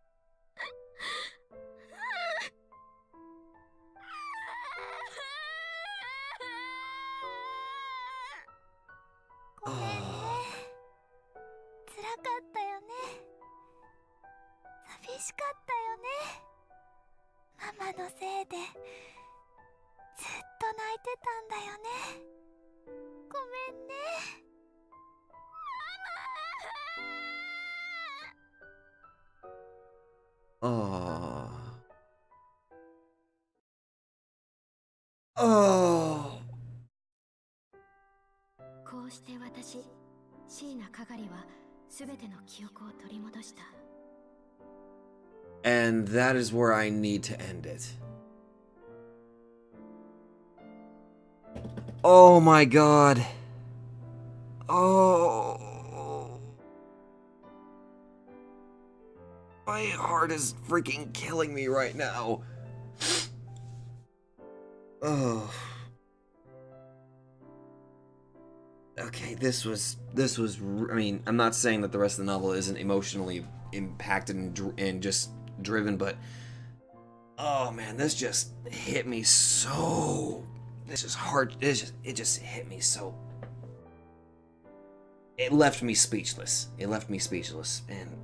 めんね。辛かったよね。寂しかったよね。ママのせいでずっと泣いてたんだよね。ごめんね。Aww. Oh. こうして私、椎名かがりはすべての記憶を取り戻した。 And that is where I need to end it. Oh my god. Oh. My heart is freaking killing me right now. Oh. Okay. this was, I mean, I'm not saying that the rest of the novel isn't emotionally impacted and just driven, but, oh man, this just hit me so, this is hard, it just hit me so, it left me speechless, and,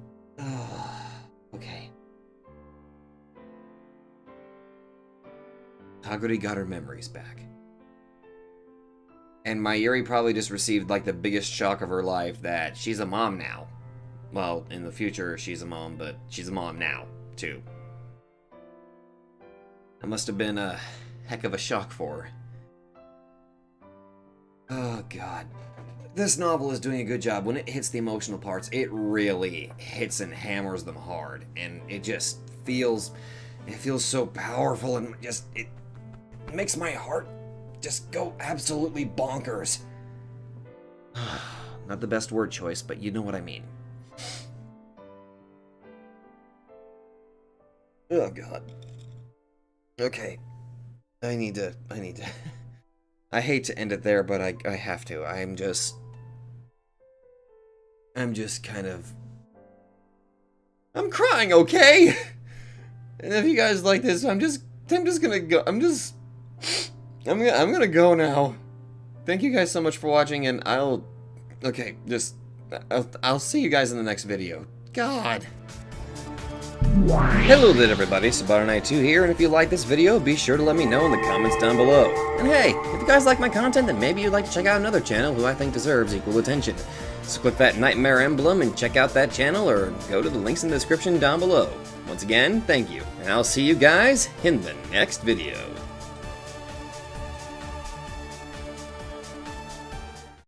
okay. Kaguri got her memories back. And Mayuri probably just received, like, the biggest shock of her life that she's a mom now. Well, in the future, she's a mom, but she's a mom now, too. That must have been a heck of a shock for her. Oh, God. This novel is doing a good job. When it hits the emotional parts, it really hits and hammers them hard. And it just feels... It feels so powerful and just... It makes my heart just go absolutely bonkers. Not the best word choice, but you know what I mean. Oh, God. Okay. I need to... I hate to end it there, but I have to. I'm just kind of... I'm crying, okay? And if you guys like this, I'm just gonna go... I'm gonna go now. Thank you guys so much for watching, and I'll see you guys in the next video. God. Hello there everybody, Sabato92 here, and if you like this video, be sure to let me know in the comments down below. And hey, if you guys like my content, then maybe you'd like to check out another channel who I think deserves equal attention. So click that nightmare emblem and check out that channel, or go to the links in the description down below. Once again, thank you, and I'll see you guys in the next video.